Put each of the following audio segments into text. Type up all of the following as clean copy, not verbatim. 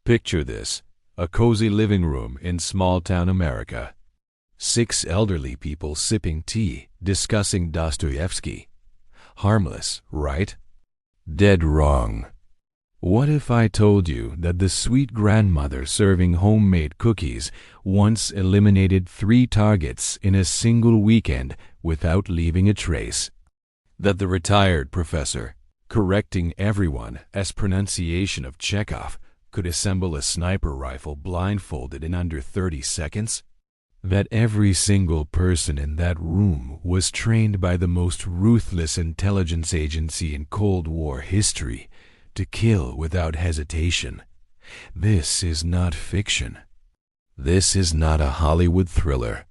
Picture this, a cozy living room in small-town America. 6 elderly people sipping tea, discussing Dostoevsky. Harmless, right? Dead wrong. What if I told you that the sweet grandmother serving homemade cookies once eliminated 3 targets in a single weekend without leaving a trace? That the retired professor, correcting everyone as pronunciation of Chekhov, could assemble a sniper rifle blindfolded in under 30 seconds? That every single person in that room was trained by the most ruthless intelligence agency in Cold War history to kill without hesitation. This is not fiction. This is not a Hollywood thriller.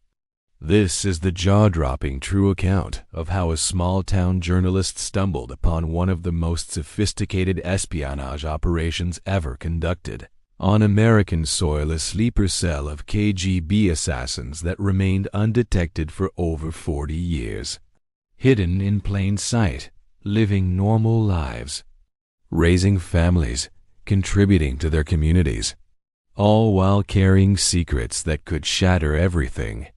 This is the jaw-dropping true account of how a small-town journalist stumbled upon one of the most sophisticated espionage operations ever conducted. On American soil, a sleeper cell of KGB assassins that remained undetected for over 40 years. Hidden in plain sight, living normal lives, raising families, contributing to their communities, all while carrying secrets that could shatter everything.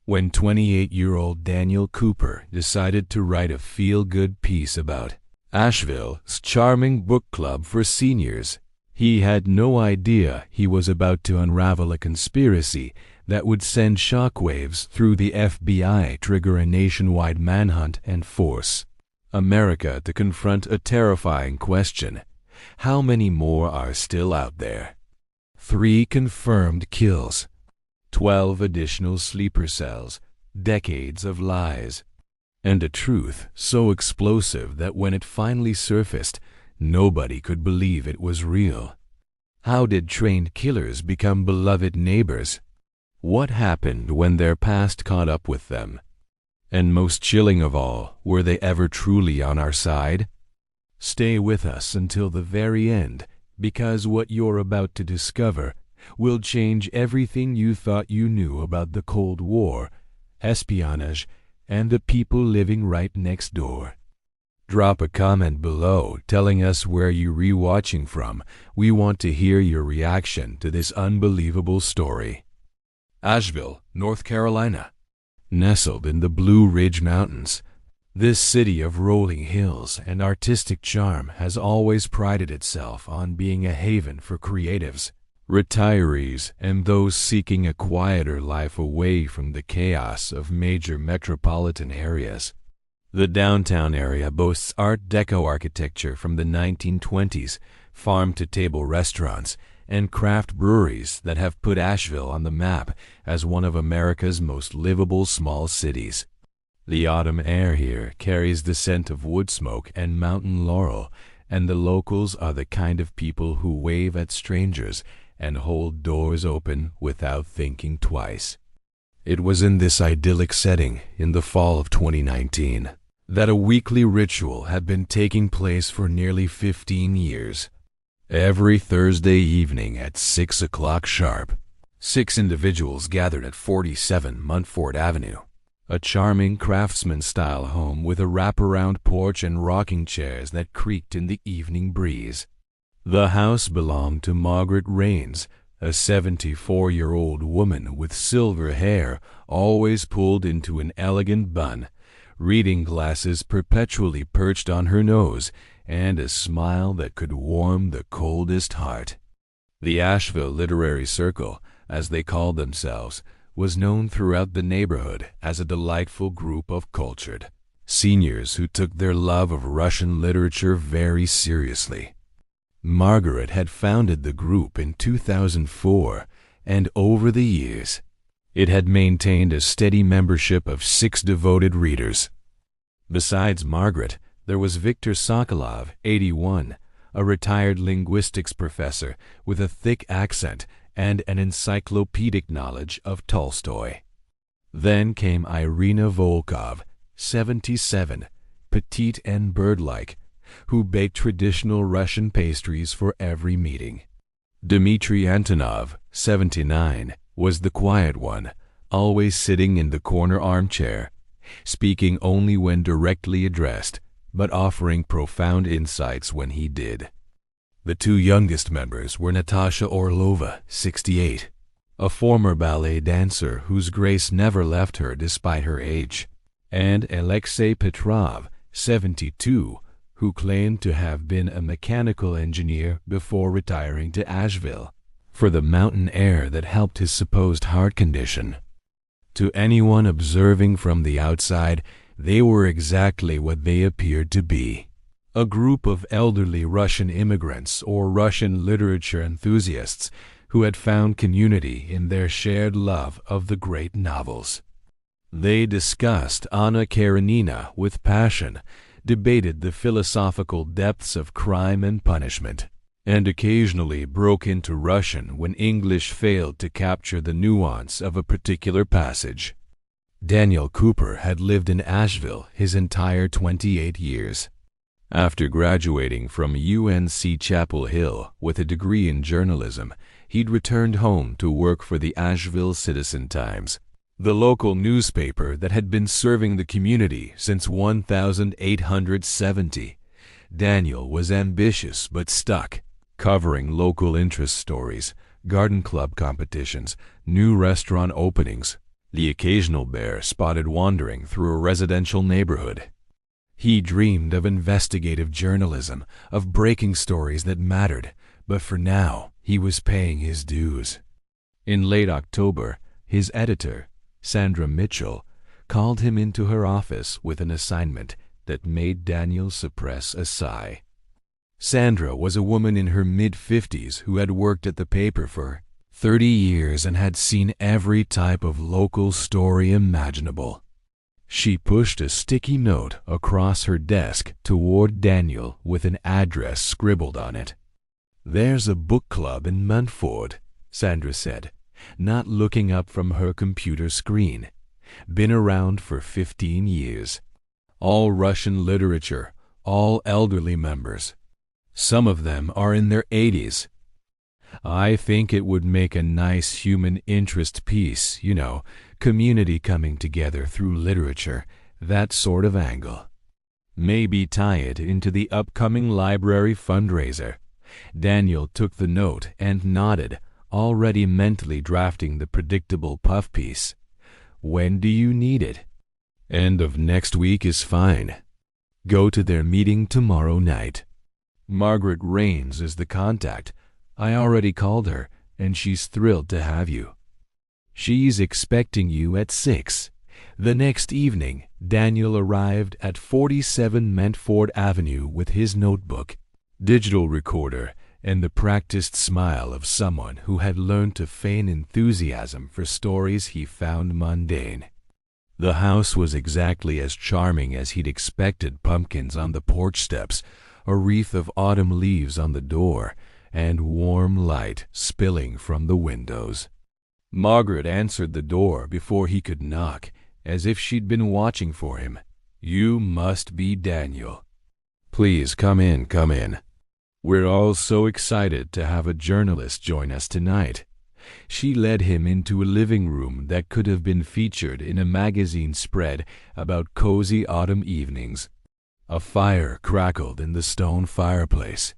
When 28-year-old Daniel Cooper decided to write a feel-good piece about Asheville's charming book club for seniors, he had no idea he was about to unravel a conspiracy that would send shockwaves through the FBI, trigger a nationwide manhunt, and force America to confront a terrifying question: how many more are still out there? 3 confirmed kills, 12 additional sleeper cells, decades of lies, and a truth so explosive that when it finally surfaced, nobody could believe it was real. How did trained killers become beloved neighbors? What happened when their past caught up with them? And most chilling of all, were they ever truly on our side? Stay with us until the very end, because what you're about to discover will change everything you thought you knew about the Cold War, espionage, and the people living right next door. Drop a comment below telling us where you're rewatching from. We want to hear your reaction to this unbelievable story. Asheville, North Carolina. Nestled in the Blue Ridge Mountains, this city of rolling hills and artistic charm has always prided itself on being a haven for creatives, retirees, and those seeking a quieter life away from the chaos of major metropolitan areas. The downtown area boasts Art Deco architecture from the 1920s, farm-to-table restaurants, and craft breweries that have put Asheville on the map as one of America's most livable small cities. The autumn air here carries the scent of wood smoke and mountain laurel, and the locals are the kind of people who wave at strangers and hold doors open without thinking twice. It was in this idyllic setting, in the fall of 2019, that a weekly ritual had been taking place for nearly 15 years. Every Thursday evening at 6 o'clock sharp, 6 individuals gathered at 47 Montfort Avenue, a charming craftsman-style home with a wraparound porch and rocking chairs that creaked in the evening breeze. The house belonged to Margaret Raines, a 74-year-old woman with silver hair always pulled into an elegant bun, reading glasses perpetually perched on her nose, and a smile that could warm the coldest heart. The Asheville Literary Circle, as they called themselves, was known throughout the neighborhood as a delightful group of cultured seniors who took their love of Russian literature very seriously. Margaret had founded the group in 2004, and over the years, it had maintained a steady membership of 6 devoted readers. Besides Margaret, there was Viktor Sokolov, 81, a retired linguistics professor with a thick accent and an encyclopedic knowledge of Tolstoy. Then came Irina Volkov, 77, petite and bird-like, who baked traditional Russian pastries for every meeting. Dmitry Antonov, 79, was the quiet one, always sitting in the corner armchair, speaking only when directly addressed, but offering profound insights when he did. The two youngest members were Natasha Orlova, 68, a former ballet dancer whose grace never left her despite her age, and Alexei Petrov, 72, who claimed to have been a mechanical engineer before retiring to Asheville for the mountain air that helped his supposed heart condition. To anyone observing from the outside, they were exactly what they appeared to be: a group of elderly Russian immigrants or Russian literature enthusiasts who had found community in their shared love of the great novels. They discussed Anna Karenina with passion, debated the philosophical depths of crime and punishment, and occasionally broke into Russian when English failed to capture the nuance of a particular passage. Daniel Cooper had lived in Asheville his entire 28 years. After graduating from UNC Chapel Hill with a degree in journalism, he'd returned home to work for the Asheville Citizen-Times, the local newspaper that had been serving the community since 1870. Daniel was ambitious but stuck, covering local interest stories, garden club competitions, new restaurant openings, the occasional bear spotted wandering through a residential neighborhood. He dreamed of investigative journalism, of breaking stories that mattered, but for now he was paying his dues. In late October, his editor, Sandra Mitchell, called him into her office with an assignment that made Daniel suppress a sigh. Sandra was a woman in her mid-50s who had worked at the paper for 30 years and had seen every type of local story imaginable. She pushed a sticky note across her desk toward Daniel with an address scribbled on it. "There's a book club in Munford," Sandra said, not looking up from her computer screen. "Been around for 15 years. All Russian literature, all elderly members. Some of them are in their 80s. I think it would make a nice human interest piece, community coming together through literature, that sort of angle. Maybe tie it into the upcoming library fundraiser." Daniel took the note and nodded, already mentally drafting the predictable puff piece. "When do you need it?" "End of next week is fine. Go to their meeting tomorrow night. Margaret Raines is the contact. I already called her, and she's thrilled to have you. She's expecting you at 6. The next evening, Daniel arrived at 47 Mentford Avenue with his notebook, digital recorder, and the practiced smile of someone who had learned to feign enthusiasm for stories he found mundane. The house was exactly as charming as he'd expected: pumpkins on the porch steps, a wreath of autumn leaves on the door, and warm light spilling from the windows. Margaret answered the door before he could knock, as if she'd been watching for him. "You must be Daniel. Please come in, come in. We're all so excited to have a journalist join us tonight." She led him into a living room that could have been featured in a magazine spread about cozy autumn evenings. A fire crackled in the stone fireplace.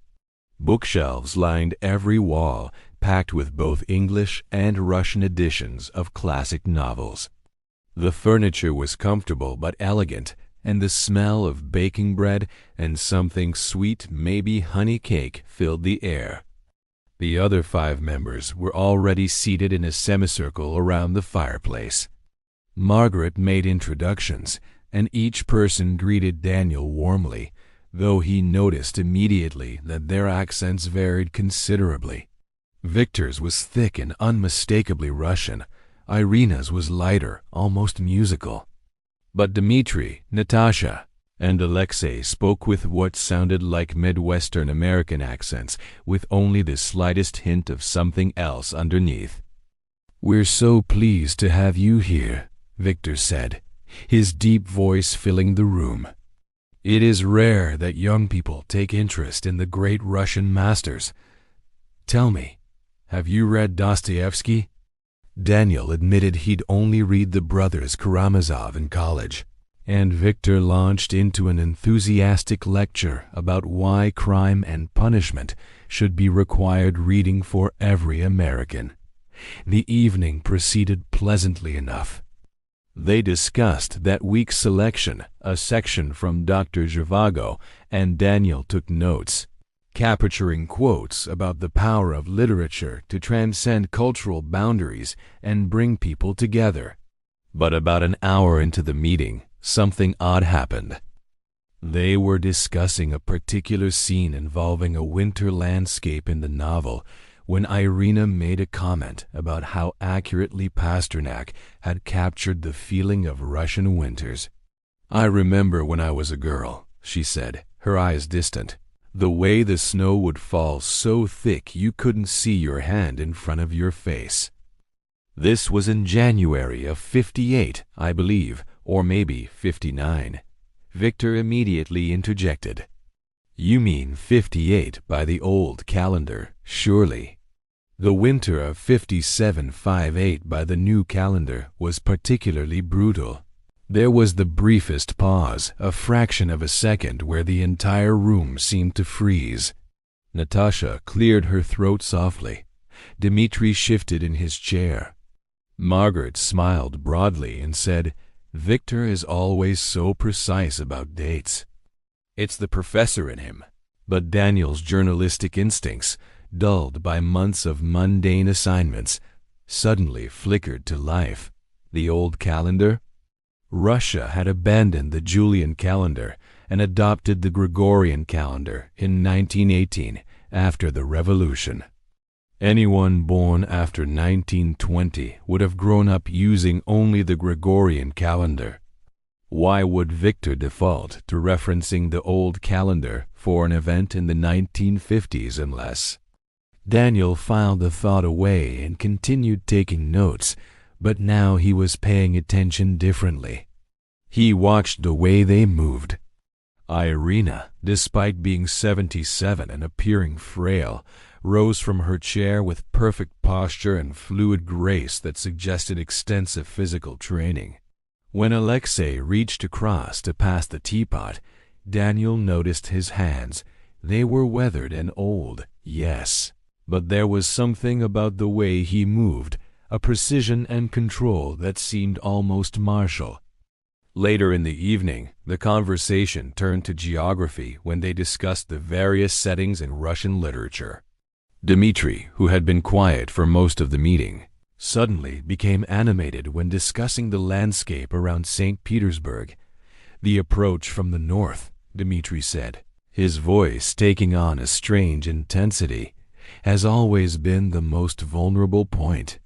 Bookshelves lined every wall, packed with both English and Russian editions of classic novels. The furniture was comfortable but elegant, and the smell of baking bread and something sweet, maybe honey cake, filled the air. The other 5 members were already seated in a semicircle around the fireplace. Margaret made introductions, and each person greeted Daniel warmly, though he noticed immediately that their accents varied considerably. Victor's was thick and unmistakably Russian. Irina's was lighter, almost musical. But Dmitri, Natasha, and Alexei spoke with what sounded like Midwestern American accents, with only the slightest hint of something else underneath. "We're so pleased to have you here," Victor said, his deep voice filling the room. "It is rare that young people take interest in the great Russian masters. Tell me, have you read Dostoevsky?" Daniel admitted he'd only read the brothers Karamazov in college, and Victor launched into an enthusiastic lecture about why crime and punishment should be required reading for every American. The evening proceeded pleasantly enough. They discussed that week's selection, a section from Dr. Zhivago, and Daniel took notes, capturing quotes about the power of literature to transcend cultural boundaries and bring people together. But about an hour into the meeting, something odd happened. They were discussing a particular scene involving a winter landscape in the novel when Irina made a comment about how accurately Pasternak had captured the feeling of Russian winters. "I remember when I was a girl," she said, her eyes distant, "the way the snow would fall so thick you couldn't see your hand in front of your face." This was in January of 58, I believe, or maybe 59. Victor immediately interjected. "You mean 58 by the old calendar, surely." The winter of 57-58 by the new calendar was particularly brutal. There was the briefest pause, a fraction of a second, where the entire room seemed to freeze. Natasha cleared her throat softly. Dmitri shifted in his chair. Margaret smiled broadly and said, "Victor is always so precise about dates. It's the professor in him." But Daniel's journalistic instincts, dulled by months of mundane assignments, suddenly flickered to life. The old calendar? Russia had abandoned the Julian calendar and adopted the Gregorian calendar in 1918 after the revolution. Anyone born after 1920 would have grown up using only the Gregorian calendar. Why would Victor default to referencing the old calendar for an event in the 1950s unless... Daniel filed the thought away and continued taking notes, but now he was paying attention differently. He watched the way they moved. Irina, despite being 77 and appearing frail, rose from her chair with perfect posture and fluid grace that suggested extensive physical training. When Alexei reached across to pass the teapot, Daniel noticed his hands. They were weathered and old, yes, but there was something about the way he moved, a precision and control that seemed almost martial. Later in the evening, the conversation turned to geography when they discussed the various settings in Russian literature. Dmitri, who had been quiet for most of the meeting, suddenly became animated when discussing the landscape around St. Petersburg. "The approach from the north," Dmitri said, his voice taking on a strange intensity, "has always been the most vulnerable point.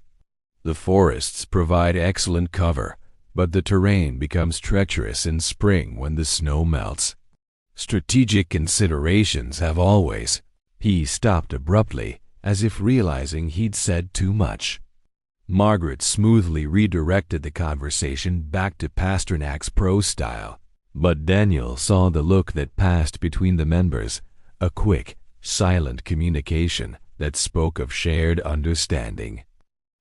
The forests provide excellent cover, but the terrain becomes treacherous in spring when the snow melts. Strategic considerations have always..." He stopped abruptly, as if realizing he'd said too much. Margaret smoothly redirected the conversation back to Pasternak's prose style, but Daniel saw the look that passed between the members, a quick, silent communication that spoke of shared understanding.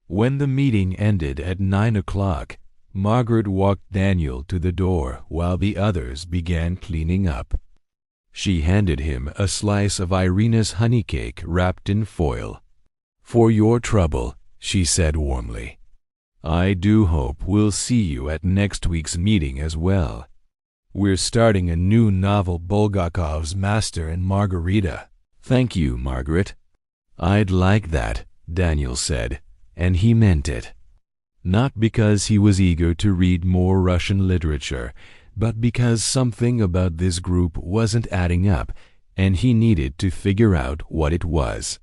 When the meeting ended at 9 o'clock, Margaret walked Daniel to the door while the others began cleaning up. She handed him a slice of Irina's honey cake wrapped in foil. "For your trouble," she said warmly. "I do hope we'll see you at next week's meeting as well. We're starting a new novel, Bulgakov's Master and Margarita." "Thank you, Margaret." "I'd like that," Daniel said, and he meant it. Not because he was eager to read more Russian literature, but because something about this group wasn't adding up, and he needed to figure out what it was.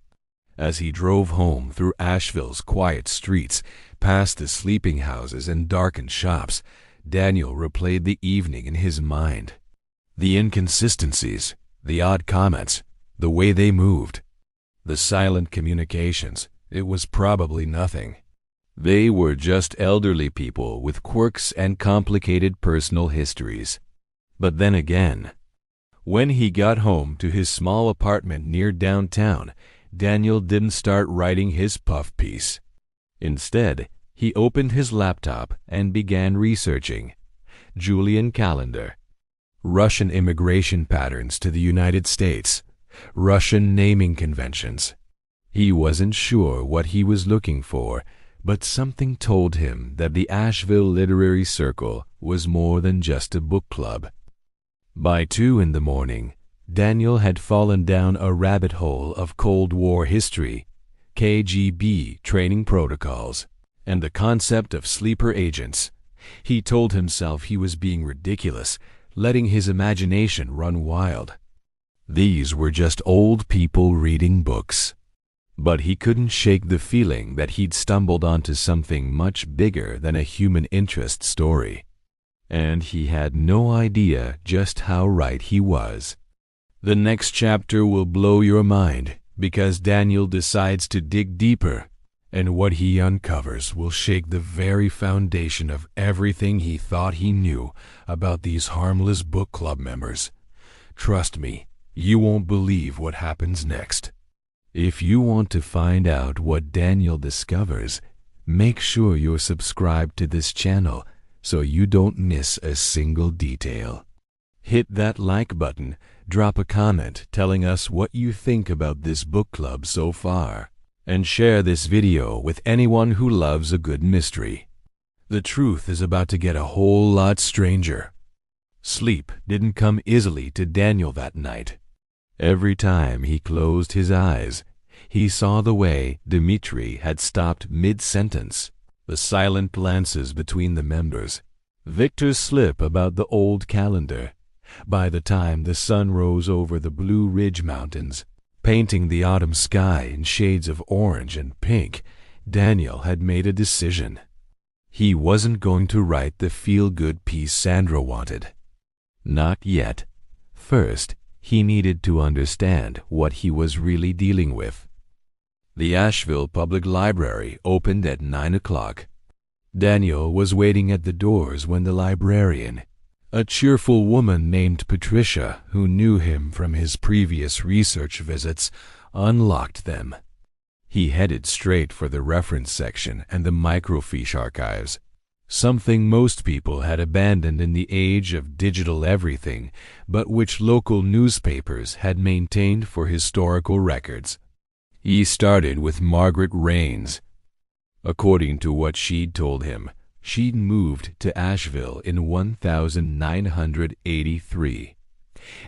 As he drove home through Asheville's quiet streets, past the sleeping houses and darkened shops, Daniel replayed the evening in his mind. The inconsistencies, the odd comments, the way they moved, the silent communications, it was probably nothing. They were just elderly people with quirks and complicated personal histories. But then again, when he got home to his small apartment near downtown, Daniel didn't start writing his puff piece. Instead, he opened his laptop and began researching. Julian calendar, Russian immigration patterns to the United States, Russian naming conventions. He wasn't sure what he was looking for, but something told him that the Asheville Literary Circle was more than just a book club. By 2 in the morning, Daniel had fallen down a rabbit hole of Cold War history, KGB training protocols, and the concept of sleeper agents. He told himself he was being ridiculous, letting his imagination run wild. These were just old people reading books. But he couldn't shake the feeling that he'd stumbled onto something much bigger than a human interest story. And he had no idea just how right he was. The next chapter will blow your mind, because Daniel decides to dig deeper, and what he uncovers will shake the very foundation of everything he thought he knew about these harmless book club members. Trust me, you won't believe what happens next. If you want to find out what Daniel discovers, make sure you're subscribed to this channel so you don't miss a single detail. Hit that like button, drop a comment telling us what you think about this book club so far, and share this video with anyone who loves a good mystery. The truth is about to get a whole lot stranger. Sleep didn't come easily to Daniel that night. Every time he closed his eyes, he saw the way Dmitri had stopped mid-sentence, the silent glances between the members, Victor's slip about the old calendar. By the time the sun rose over the Blue Ridge Mountains, painting the autumn sky in shades of orange and pink, Daniel had made a decision. He wasn't going to write the feel-good piece Sandra wanted. Not yet. First, he needed to understand what he was really dealing with. The Asheville Public Library opened at 9 o'clock. Daniel was waiting at the doors when the librarian, a cheerful woman named Patricia who knew him from his previous research visits, unlocked them. He headed straight for the reference section and the microfiche archives, something most people had abandoned in the age of digital everything, but which local newspapers had maintained for historical records. He started with Margaret Raines. According to what she'd told him, she'd moved to Asheville in 1983.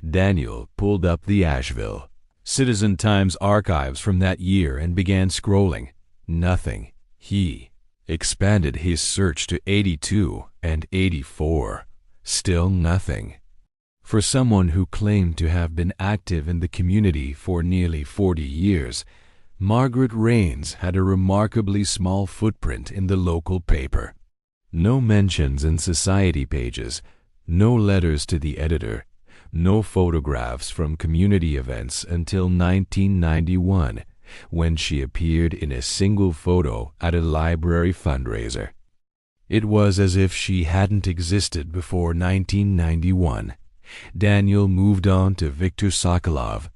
Daniel pulled up the Asheville Citizen Times archives from that year and began scrolling. Nothing. He expanded his search to 82 and 84. Still nothing. For someone who claimed to have been active in the community for nearly 40 years, Margaret Raines had a remarkably small footprint in the local paper. No mentions in society pages, no letters to the editor, no photographs from community events until 1991, when she appeared in a single photo at a library fundraiser. It was as if she hadn't existed before 1991. Daniel moved on to Viktor Sokolov.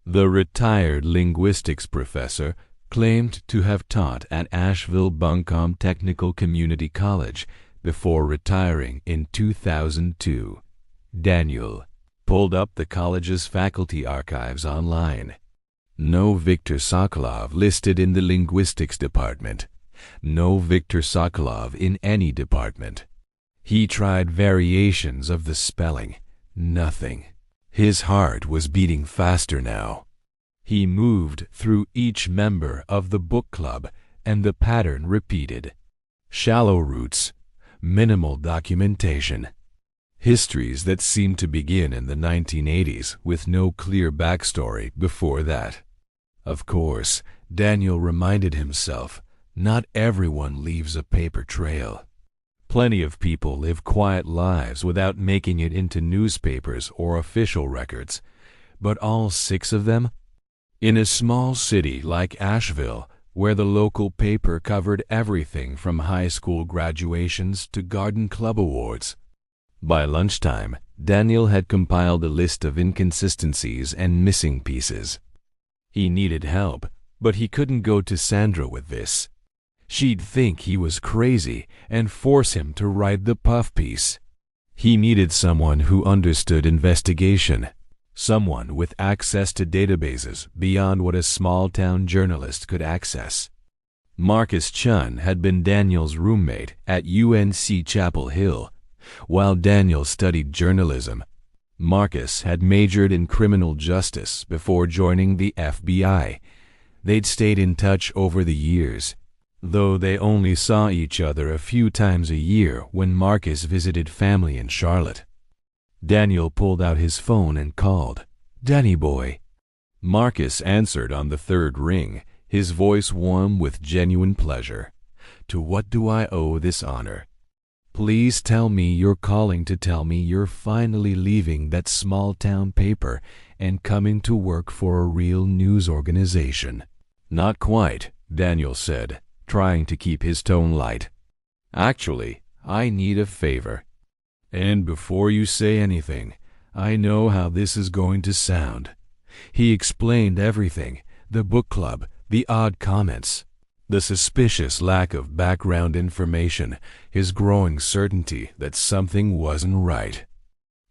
The retired linguistics professor claimed to have taught at Asheville Buncombe Technical Community College before retiring in 2002. Daniel pulled up the college's faculty archives online. No Viktor Sokolov listed in the linguistics department. No Viktor Sokolov in any department. He tried variations of the spelling. Nothing. His heart was beating faster now. He moved through each member of the book club, and the pattern repeated. Shallow roots, minimal documentation. Histories that seemed to begin in the 1980s with no clear backstory before that. Of course, Daniel reminded himself, not everyone leaves a paper trail. Plenty of people live quiet lives without making it into newspapers or official records, but all 6 of them? In a small city like Asheville, where the local paper covered everything from high school graduations to garden club awards. By lunchtime, Daniel had compiled a list of inconsistencies and missing pieces. He needed help, but he couldn't go to Sandra with this. She'd think he was crazy and force him to write the puff piece. He needed someone who understood investigation, someone with access to databases beyond what a small-town journalist could access. Marcus Chun had been Daniel's roommate at UNC Chapel Hill. While Daniel studied journalism, Marcus had majored in criminal justice before joining the FBI. They'd stayed in touch over the years, though they only saw each other a few times a year when Marcus visited family in Charlotte. Daniel pulled out his phone and called, "Danny boy." Marcus answered on the third ring, his voice warm with genuine pleasure. "To what do I owe this honor? Please tell me you're calling to tell me you're finally leaving that small-town paper and coming to work for a real news organization." "Not quite," Daniel said, trying to keep his tone light. "Actually, I need a favor. And before you say anything, I know how this is going to sound." He explained everything: the book club, the odd comments, the suspicious lack of background information, his growing certainty that something wasn't right.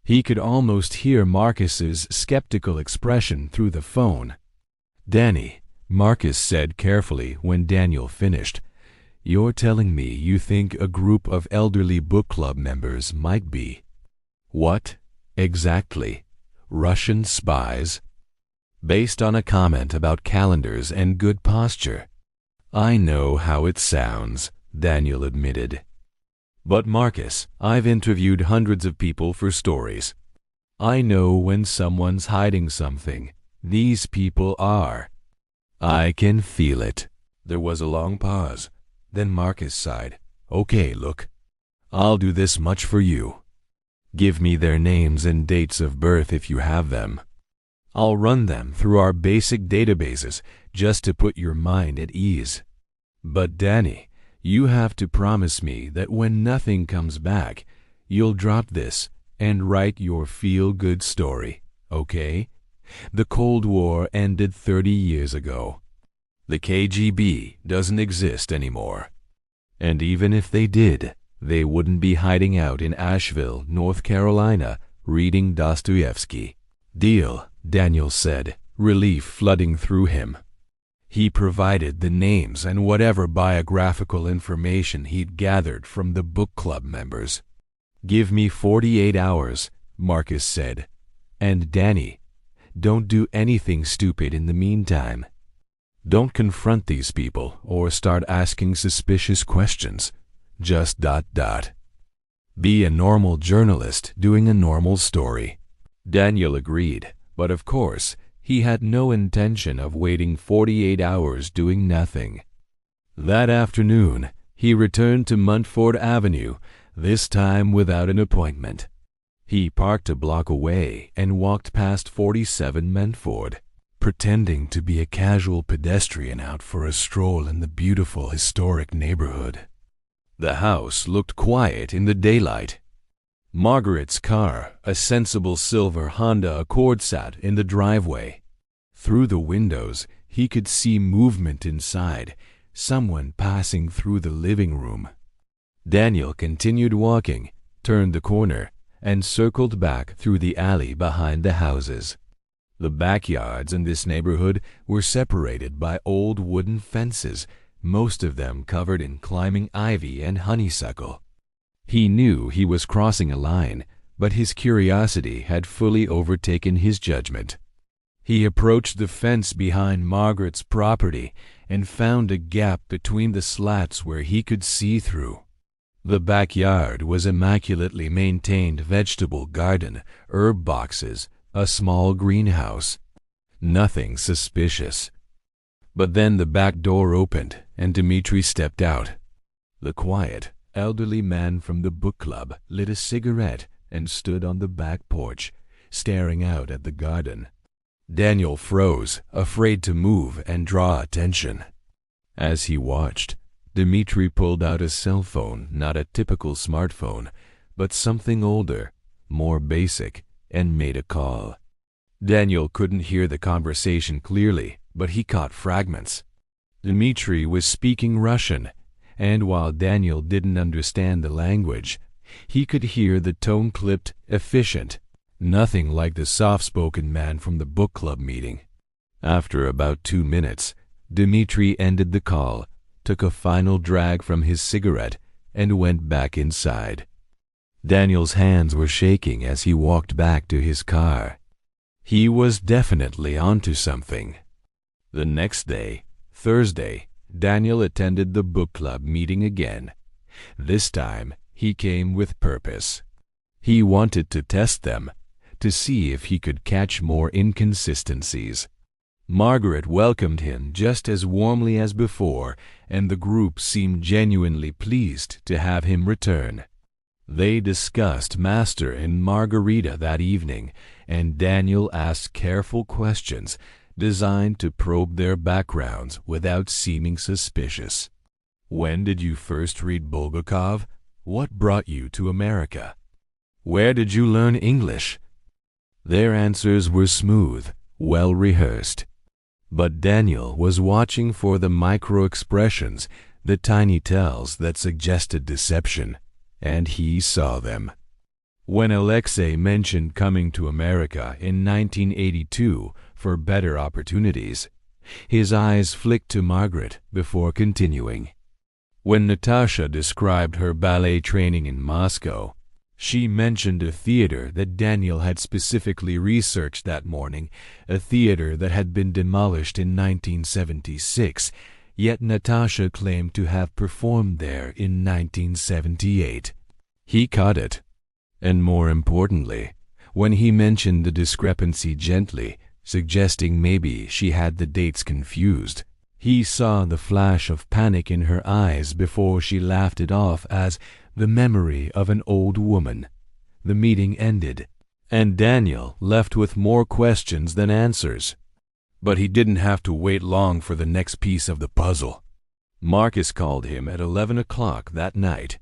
He could almost hear Marcus's skeptical expression through the phone. "Danny," Marcus said carefully when Daniel finished, "you're telling me you think a group of elderly book club members might be—" "What? Exactly? Russian spies?" "Based on a comment about calendars and good posture." "I know how it sounds," Daniel admitted. "But Marcus, I've interviewed hundreds of people for stories. I know when someone's hiding something. These people are." "I can feel it." There was a long pause. Then Marcus sighed. "Okay, look. I'll do this much for you. Give me their names and dates of birth if you have them. I'll run them through our basic databases just to put your mind at ease. But Danny, you have to promise me that when nothing comes back, you'll drop this and write your feel-good story, okay? The Cold War ended 30 years ago. The KGB doesn't exist anymore. And even if they did, they wouldn't be hiding out in Asheville, North Carolina, reading Dostoevsky." "Deal," Daniel said, relief flooding through him. He provided the names and whatever biographical information he'd gathered from the book club members. "Give me 48 hours, Marcus said. "And Danny, don't do anything stupid in the meantime. Don't confront these people or start asking suspicious questions. Just ... Be a normal journalist doing a normal story." Daniel agreed, but of course, he had no intention of waiting 48 hours doing nothing. That afternoon, he returned to Montford Avenue, this time without an appointment. He parked a block away and walked past 47 Montford, pretending to be a casual pedestrian out for a stroll in the beautiful historic neighborhood. The house looked quiet in the daylight. Margaret's car, a sensible silver Honda Accord, sat in the driveway. Through the windows, he could see movement inside, someone passing through the living room. Daniel continued walking, turned the corner, and circled back through the alley behind the houses. The backyards in this neighborhood were separated by old wooden fences, most of them covered in climbing ivy and honeysuckle. He knew he was crossing a line, but his curiosity had fully overtaken his judgment. He approached the fence behind Margaret's property and found a gap between the slats where he could see through. The backyard was immaculately maintained vegetable garden, herb boxes, a small greenhouse. Nothing suspicious. But then the back door opened and Dmitri stepped out. The quiet, elderly man from the book club lit a cigarette and stood on the back porch, staring out at the garden. Daniel froze, afraid to move and draw attention. As he watched, Dmitri pulled out a cell phone, not a typical smartphone, but something older, more basic, and made a call. Daniel couldn't hear the conversation clearly, but he caught fragments. Dmitri was speaking Russian, and while Daniel didn't understand the language, he could hear the tone clipped, efficient. Nothing like the soft-spoken man from the book club meeting. After about 2 minutes, Dmitri ended the call, took a final drag from his cigarette, and went back inside. Daniel's hands were shaking as he walked back to his car. He was definitely onto something. The next day, Thursday, Daniel attended the book club meeting again. This time, he came with purpose. He wanted to test them, to see if he could catch more inconsistencies. Margaret welcomed him just as warmly as before, and the group seemed genuinely pleased to have him return. They discussed Master and Margarita that evening, and Daniel asked careful questions designed to probe their backgrounds without seeming suspicious. When did you first read Bulgakov? What brought you to America? Where did you learn English? Their answers were smooth, well rehearsed. But Daniel was watching for the micro-expressions, the tiny tells that suggested deception, and he saw them. When Alexei mentioned coming to America in 1982 for better opportunities, his eyes flicked to Margaret before continuing. When Natasha described her ballet training in Moscow, she mentioned a theater that Daniel had specifically researched that morning, a theater that had been demolished in 1976, yet Natasha claimed to have performed there in 1978. He caught it. And more importantly, when he mentioned the discrepancy gently, suggesting maybe she had the dates confused, he saw the flash of panic in her eyes before she laughed it off as the memory of an old woman. The meeting ended, and Daniel left with more questions than answers. But he didn't have to wait long for the next piece of the puzzle. Marcus called him at 11 o'clock that night.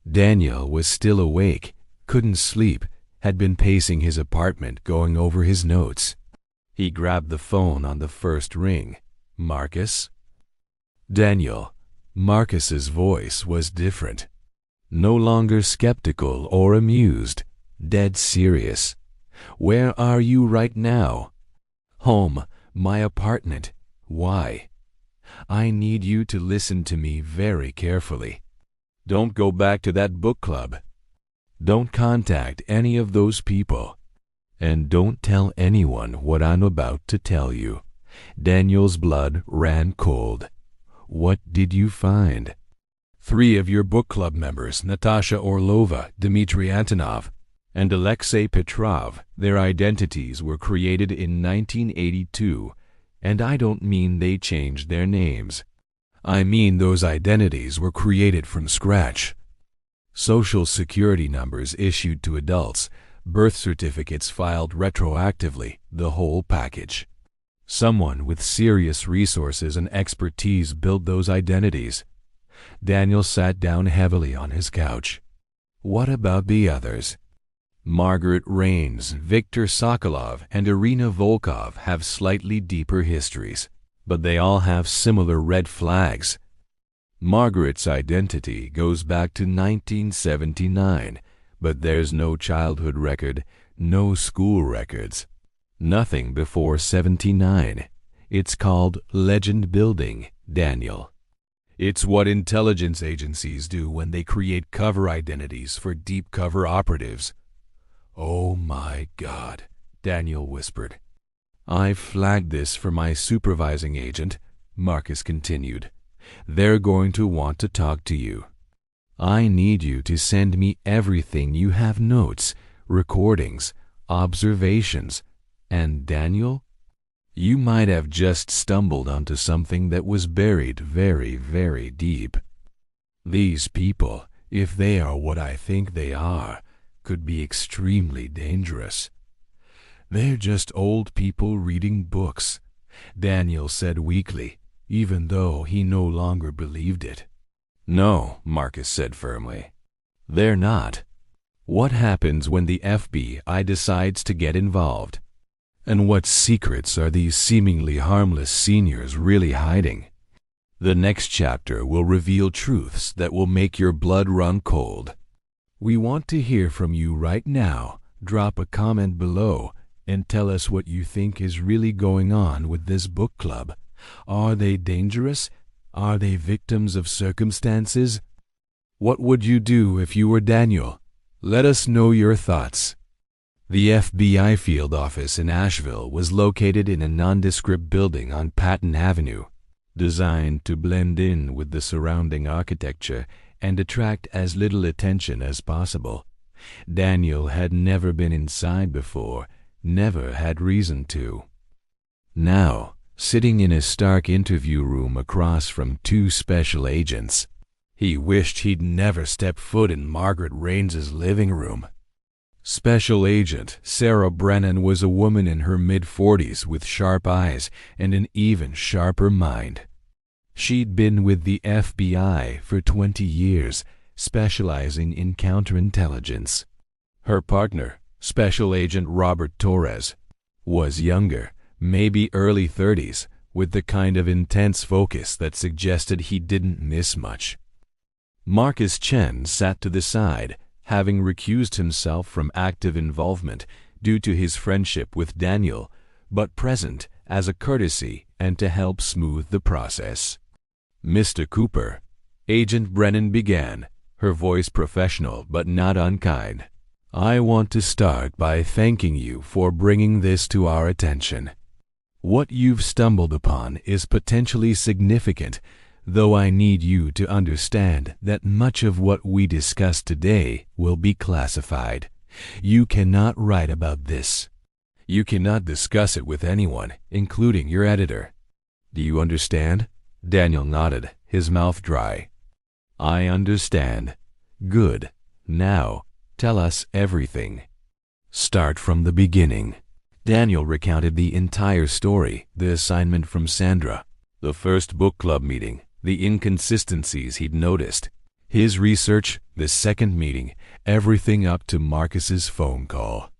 Daniel was still awake, couldn't sleep, had been pacing his apartment going over his notes. He grabbed the phone on the first ring. Marcus? Daniel. Marcus's voice was different. No longer skeptical or amused, dead serious. Where are you right now? Home, my apartment. Why? I need you to listen to me very carefully. Don't go back to that book club. Don't contact any of those people. And don't tell anyone what I'm about to tell you. Daniel's blood ran cold. What did you find? 3 of your book club members, Natasha Orlova, Dmitry Antonov, and Alexei Petrov, their identities were created in 1982, and I don't mean they changed their names. I mean those identities were created from scratch. Social security numbers issued to adults, birth certificates filed retroactively, the whole package. Someone with serious resources and expertise built those identities. Daniel sat down heavily on his couch. What about the others? Margaret Raines, Viktor Sokolov, and Irina Volkov have slightly deeper histories, but they all have similar red flags. Margaret's identity goes back to 1979, but there's no childhood record, no school records. Nothing before 79. It's called legend building, Daniel. It's what intelligence agencies do when they create cover identities for deep cover operatives. Oh my God, Daniel whispered. I flagged this for my supervising agent, Marcus continued. They're going to want to talk to you. I need you to send me everything you have, notes, recordings, observations. And Daniel, you might have just stumbled onto something that was buried very, very deep. These people, if they are what I think they are, could be extremely dangerous. They're just old people reading books, Daniel said weakly, even though he no longer believed it. No, Marcus said firmly. They're not. What happens when the FBI decides to get involved? And what secrets are these seemingly harmless seniors really hiding? The next chapter will reveal truths that will make your blood run cold. We want to hear from you right now, drop a comment below and tell us what you think is really going on with this book club. Are they dangerous? Are they victims of circumstances? What would you do if you were Daniel? Let us know your thoughts. The FBI field office in Asheville was located in a nondescript building on Patton Avenue, designed to blend in with the surrounding architecture and attract as little attention as possible. Daniel had never been inside before, never had reason to. Now, sitting in a stark interview room across from two special agents, he wished he'd never stepped foot in Margaret Raines's living room. Special Agent Sarah Brennan was a woman in her mid-40s with sharp eyes and an even sharper mind. She'd been with the FBI for 20 years, specializing in counterintelligence. Her partner, Special Agent Robert Torres, was younger, maybe early 30s, with the kind of intense focus that suggested he didn't miss much. Marcus Chen sat to the side, having recused himself from active involvement due to his friendship with Daniel, but present as a courtesy and to help smooth the process. Mr. Cooper, Agent Brennan began, her voice professional but not unkind. I want to start by thanking you for bringing this to our attention. What you've stumbled upon is potentially significant, though I need you to understand that much of what we discuss today will be classified. You cannot write about this. You cannot discuss it with anyone, including your editor. Do you understand? Daniel nodded, his mouth dry. I understand. Good. Now, tell us everything. Start from the beginning. Daniel recounted the entire story, the assignment from Sandra, the first book club meeting, the inconsistencies he'd noticed, his research, the second meeting, everything up to Marcus's phone call.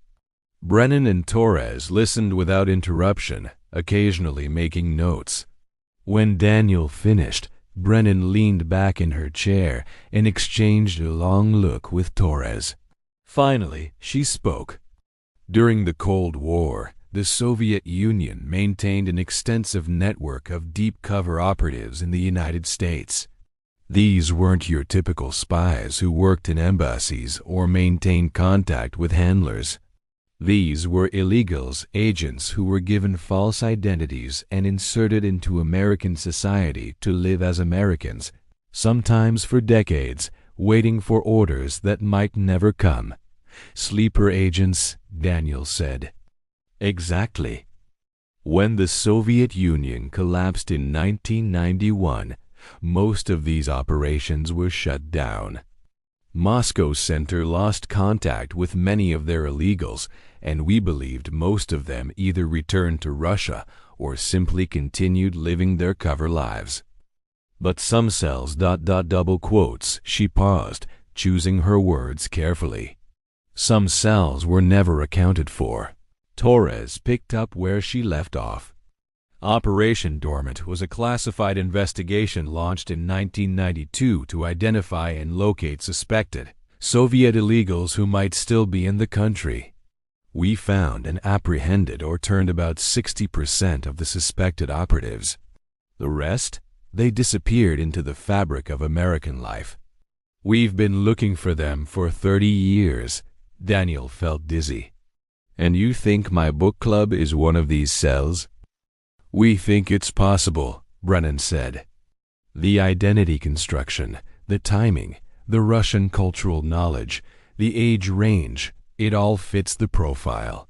Brennan and Torres listened without interruption, occasionally making notes. When Daniel finished, Brennan leaned back in her chair and exchanged a long look with Torres. Finally, she spoke. During the Cold War, the Soviet Union maintained an extensive network of deep-cover operatives in the United States. These weren't your typical spies who worked in embassies or maintained contact with handlers. These were illegals, agents who were given false identities and inserted into American society to live as Americans, sometimes for decades, waiting for orders that might never come. Sleeper agents, Daniel said. Exactly. When the Soviet Union collapsed in 1991, most of these operations were shut down. Moscow Center lost contact with many of their illegals, and we believed most of them either returned to Russia or simply continued living their cover lives. But some cells... double quotes, she paused, choosing her words carefully. Some cells were never accounted for. Torres picked up where she left off. Operation Dormant was a classified investigation launched in 1992 to identify and locate suspected Soviet illegals who might still be in the country. We found and apprehended or turned about 60% of the suspected operatives. The rest? They disappeared into the fabric of American life. We've been looking for them for 30 years. Daniel felt dizzy. And you think my book club is one of these cells? We think it's possible, Brennan said. The identity construction, the timing, the Russian cultural knowledge, the age range, it all fits the profile.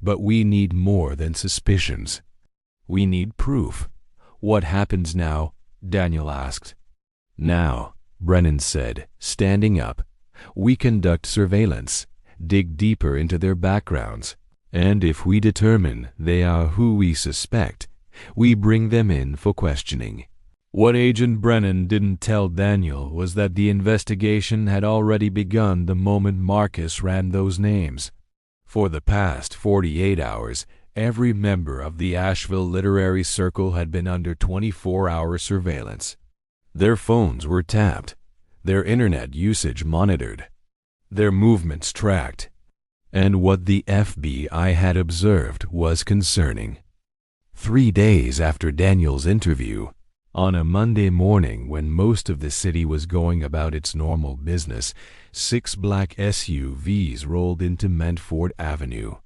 But we need more than suspicions. We need proof. What happens now? Daniel asked. Now, Brennan said, standing up, we conduct surveillance, dig deeper into their backgrounds, and if we determine they are who we suspect, we bring them in for questioning. What Agent Brennan didn't tell Daniel was that the investigation had already begun the moment Marcus ran those names. For the past 48 hours, every member of the Asheville Literary Circle had been under 24-hour surveillance. Their phones were tapped, their internet usage monitored, their movements tracked. And what the FBI had observed was concerning. 3 days after Daniel's interview, on a Monday morning when most of the city was going about its normal business, 6 black SUVs rolled into Medford Avenue.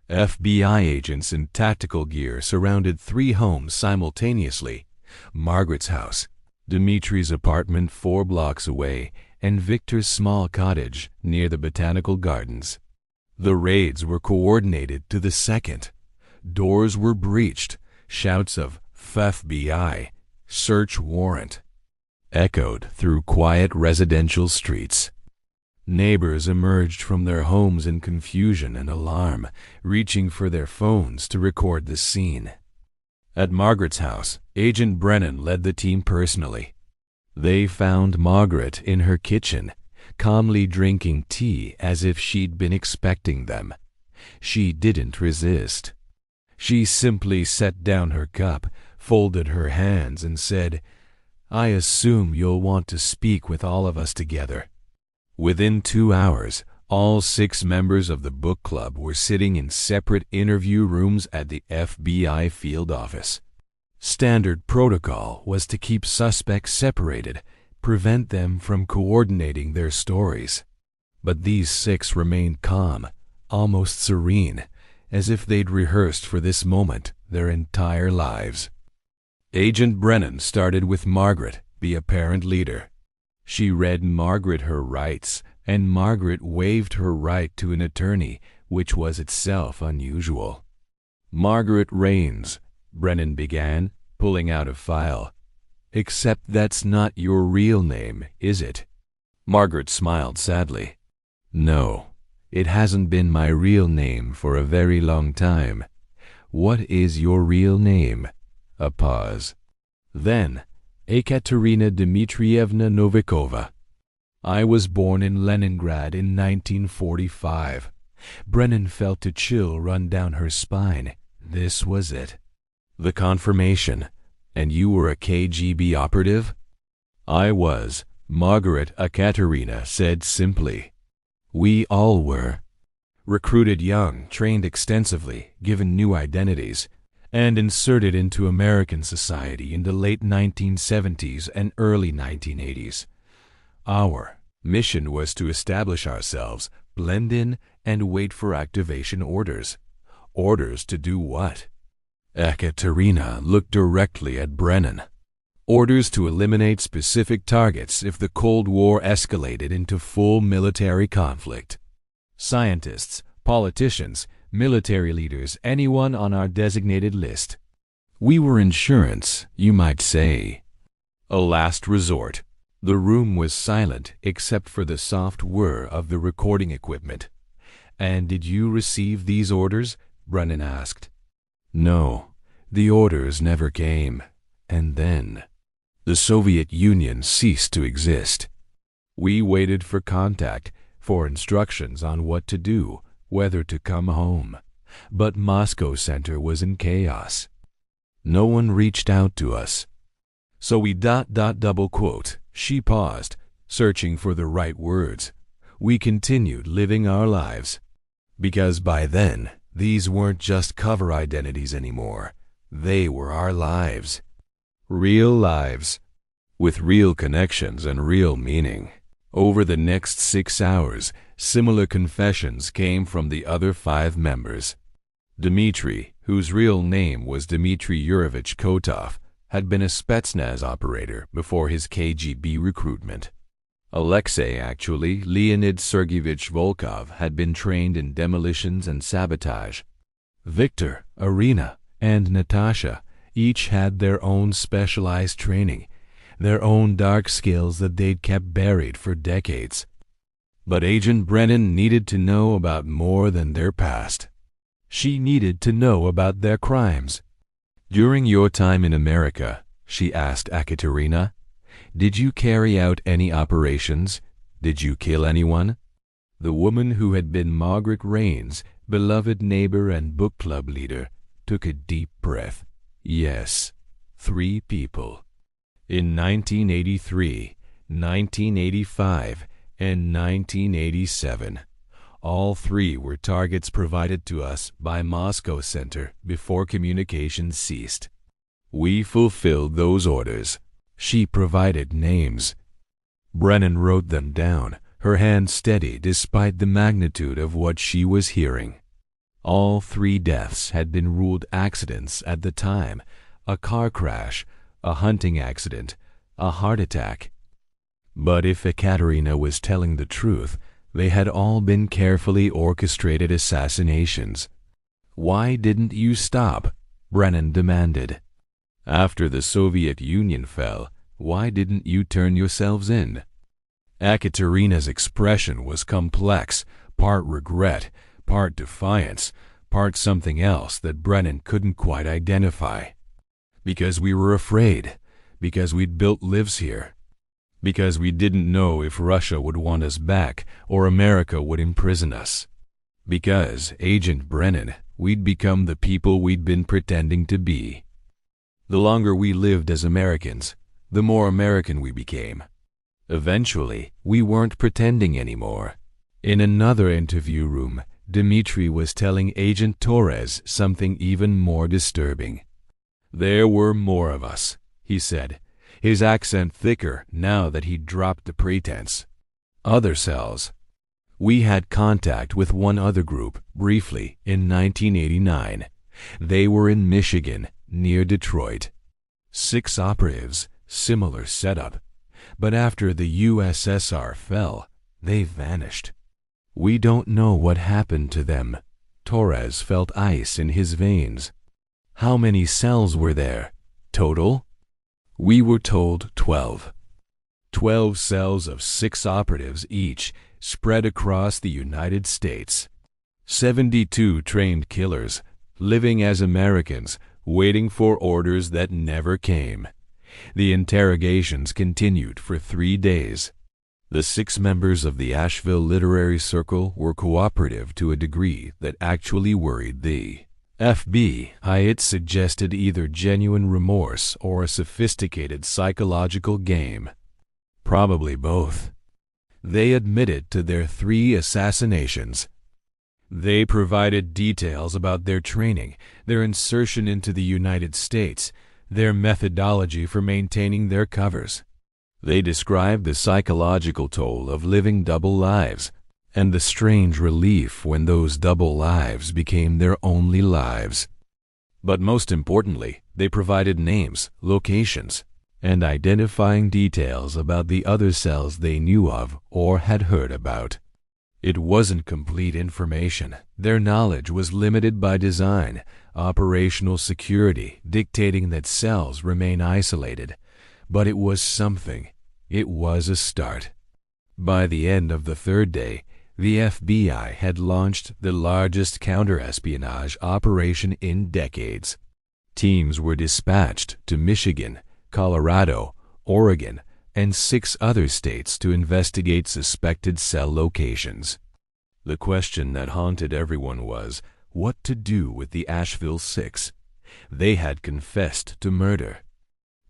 FBI agents in tactical gear surrounded 3 homes simultaneously: Margaret's house, Dimitri's apartment 4 blocks away, and Victor's small cottage near the Botanical Gardens. The raids were coordinated to the second. Doors were breached. Shouts of "FBI," "search warrant," echoed through quiet residential streets. Neighbors emerged from their homes in confusion and alarm, reaching for their phones to record the scene. At Margaret's house, Agent Brennan led the team personally. They found Margaret in her kitchen, calmly drinking tea as if she'd been expecting them. She didn't resist. She simply set down her cup, folded her hands, and said, "I assume you'll want to speak with all of us together." Within 2 hours, all 6 members of the book club were sitting in separate interview rooms at the FBI field office. Standard protocol was to keep suspects separated, prevent them from coordinating their stories. But these 6 remained calm, almost serene, as if they'd rehearsed for this moment their entire lives. Agent Brennan started with Margaret, the apparent leader. She read Margaret her rights, and Margaret waived her right to an attorney, which was itself unusual. "Margaret Rains," Brennan began, pulling out a file. "Except that's not your real name, is it?" Margaret smiled sadly. "No. It hasn't been my real name for a very long time. What is your real name?" A pause. Then, "Ekaterina Dmitrievna Novikova. I was born in Leningrad in 1945. Brennan felt a chill run down her spine. This was it. The confirmation. "And you were a KGB operative?" "I was," Margaret Ekaterina said simply. "We all were. Recruited young, trained extensively, given new identities, and inserted into American society in the late 1970s and early 1980s. Our mission was to establish ourselves, blend in, and wait for activation orders. Orders to do what?" Ekaterina looked directly at Brennan. "Orders to eliminate specific targets if the Cold War escalated into full military conflict. Scientists, politicians, military leaders, anyone on our designated list. We were insurance, you might say. A last resort." The room was silent except for the soft whir of the recording equipment. "And did you receive these orders?" Brennan asked. "No, the orders never came. And then the Soviet Union ceased to exist. We waited for contact, for instructions on what to do, whether to come home. But Moscow Center was in chaos. No one reached out to us. So we ... double quote. She paused, searching for the right words. "We continued living our lives. Because by then, these weren't just cover identities anymore. They were our lives. Real lives. With real connections and real meaning." Over the next 6 hours, similar confessions came from the other 5 members. Dmitri, whose real name was Dmitry Yurovich Kotov, had been a Spetsnaz operator before his KGB recruitment. Alexei, actually, Leonid Sergeyevich Volkov, had been trained in demolitions and sabotage. Victor, Irina, and Natasha each had their own specialized training, their own dark skills that they'd kept buried for decades. But Agent Brennan needed to know about more than their past. She needed to know about their crimes. "During your time in America," she asked Ekaterina, "did you carry out any operations? Did you kill anyone?" The woman who had been Margaret Rains' beloved neighbor and book club leader took a deep breath. "Yes, 3 people. In 1983, 1985, and 1987. All three were targets provided to us by Moscow Center before communication ceased. We fulfilled those orders. She provided names. Brennan wrote them down, her hand steady despite the magnitude of what she was hearing. All three deaths had been ruled accidents at the time: a car crash, a hunting accident, a heart attack. But if Ekaterina was telling the truth, they had all been carefully orchestrated assassinations. "Why didn't you stop?" Brennan demanded. "After the Soviet Union fell, why didn't you turn yourselves in?" Ekaterina's expression was complex, part regret, part defiance, part something else that Brennan couldn't quite identify. "Because we were afraid, because we'd built lives here, because we didn't know if Russia would want us back or America would imprison us. Because, Agent Brennan, we'd become the people we'd been pretending to be. The longer we lived as Americans, the more American we became. Eventually, we weren't pretending anymore." In another interview room, Dmitri was telling Agent Torres something even more disturbing. "There were more of us," he said, his accent thicker now that he'd dropped the pretense. "Other cells. We had contact with one other group, briefly, in 1989. They were in Michigan, near Detroit. 6 operatives, similar setup. But after the USSR fell, they vanished. We don't know what happened to them." Torres felt ice in his veins. "How many cells were there, total?" "We were told 12. 12 cells of 6 operatives each, spread across the United States. 72 trained killers, living as Americans, waiting for orders that never came. The interrogations continued for 3 days. The 6 members of the Asheville Literary Circle were cooperative to a degree that actually worried the FBI. It suggested either genuine remorse or a sophisticated psychological game. Probably both. They admitted to their 3 assassinations. They provided details about their training, their insertion into the United States, their methodology for maintaining their covers. They described the psychological toll of living double lives, and the strange relief when those double lives became their only lives. But most importantly, they provided names, locations, and identifying details about the other cells they knew of or had heard about. It wasn't complete information. Their knowledge was limited by design, operational security dictating that cells remain isolated. But it was something. It was a start. By the end of the 3rd day, the FBI had launched the largest counterespionage operation in decades. Teams were dispatched to Michigan, Colorado, Oregon, and 6 other states to investigate suspected cell locations. The question that haunted everyone was, what to do with the Asheville 6? They had confessed to murder.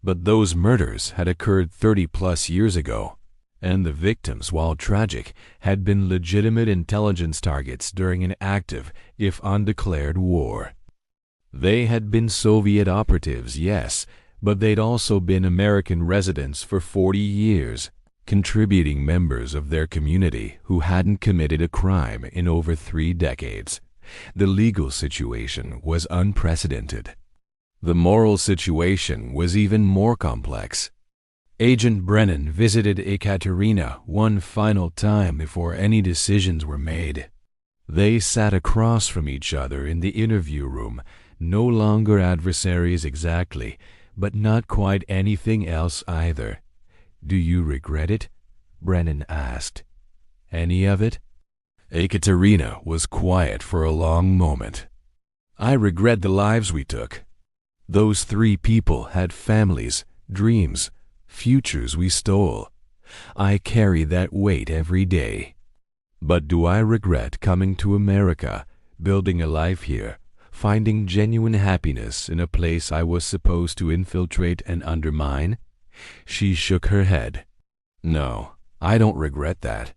But those murders had occurred 30-plus years ago, and the victims, while tragic, had been legitimate intelligence targets during an active, if undeclared, war. They had been Soviet operatives, yes, but they'd also been American residents for 40 years, contributing members of their community who hadn't committed a crime in over 3 decades. The legal situation was unprecedented. The moral situation was even more complex. Agent Brennan visited Ekaterina one final time before any decisions were made. They sat across from each other in the interview room, no longer adversaries exactly, but not quite anything else either. "Do you regret it?" Brennan asked. "Any of it?" Ekaterina was quiet for a long moment. "I regret the lives we took. Those 3 people had families, dreams, futures we stole. I carry that weight every day. But do I regret coming to America, building a life here, finding genuine happiness in a place I was supposed to infiltrate and undermine?" She shook her head. "No, I don't regret that.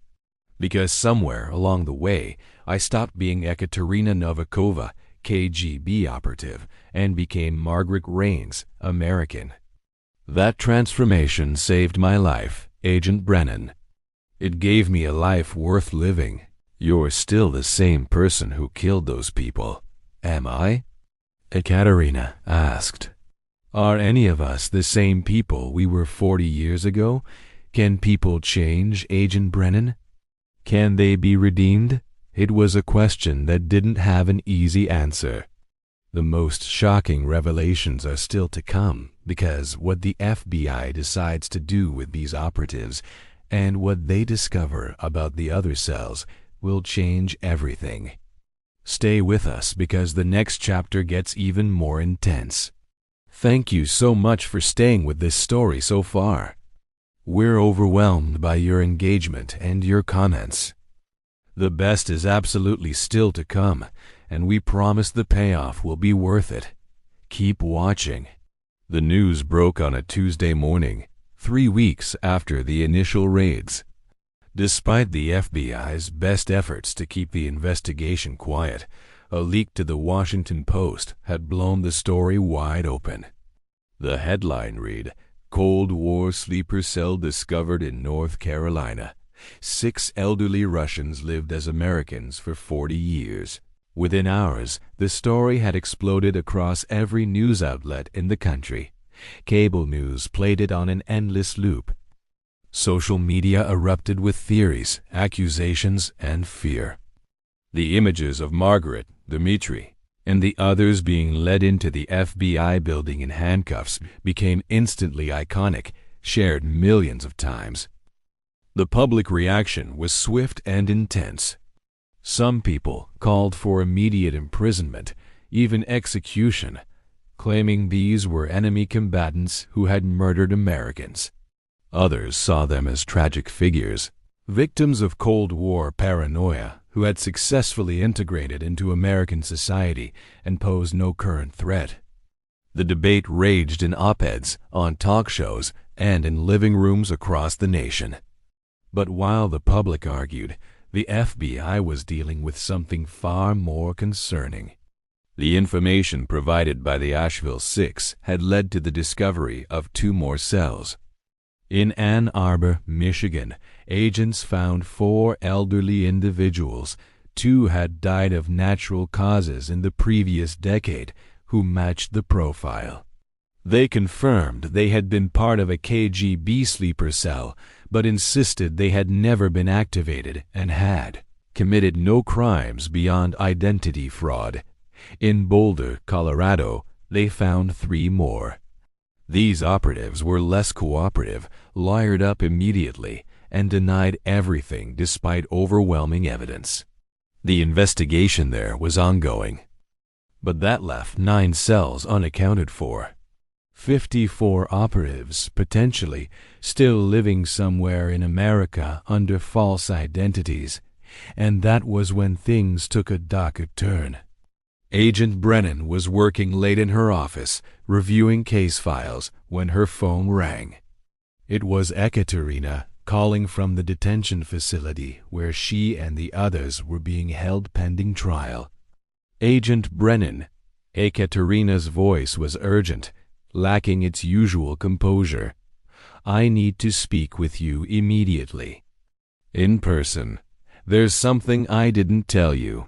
Because somewhere along the way, I stopped being Ekaterina Novikova, KGB operative, and became Margaret Raines, American. That transformation saved my life, Agent Brennan. It gave me a life worth living. You're still the same person who killed those people, am I? Ekaterina asked. Are any of us the same people we were 40 years ago? Can people change, Agent Brennan? Can they be redeemed? It was a question that didn't have an easy answer. The most shocking revelations are still to come, because what the FBI decides to do with these operatives and what they discover about the other cells will change everything. Stay with us because the next chapter gets even more intense. Thank you so much for staying with this story so far. We're overwhelmed by your engagement and your comments. The best is absolutely still to come, and we promise the payoff will be worth it. Keep watching. The news broke on a Tuesday morning, 3 weeks after the initial raids. Despite the FBI's best efforts to keep the investigation quiet, a leak to the Washington Post had blown the story wide open. The headline read, Cold War sleeper cell discovered in North Carolina. 6 elderly Russians lived as Americans for 40 years. Within hours, the story had exploded across every news outlet in the country. Cable news played it on an endless loop. Social media erupted with theories, accusations, and fear. The images of Margaret, Dmitri, and the others being led into the FBI building in handcuffs became instantly iconic, shared millions of times. The public reaction was swift and intense. Some people called for immediate imprisonment, even execution, claiming these were enemy combatants who had murdered Americans. Others saw them as tragic figures, victims of Cold War paranoia who had successfully integrated into American society and posed no current threat. The debate raged in op-eds, on talk shows, and in living rooms across the nation. But while the public argued, the FBI was dealing with something far more concerning. The information provided by the Asheville Six had led to the discovery of 2 more cells. In Ann Arbor, Michigan, agents found 4 elderly individuals. 2 had died of natural causes in the previous decade, who matched the profile. They confirmed they had been part of a KGB sleeper cell, but insisted they had never been activated and had committed no crimes beyond identity fraud. In Boulder, Colorado, they found 3 more. These operatives were less cooperative, lawyered up immediately, and denied everything despite overwhelming evidence. The investigation there was ongoing. But that left 9 cells unaccounted for. 54 operatives, potentially, still living somewhere in America under false identities. And that was when things took a darker turn. Agent Brennan was working late in her office, reviewing case files, when her phone rang. It was Ekaterina calling from the detention facility where she and the others were being held pending trial. Agent Brennan. Ekaterina's voice was urgent, lacking its usual composure. I need to speak with you immediately. In person. There's something I didn't tell you.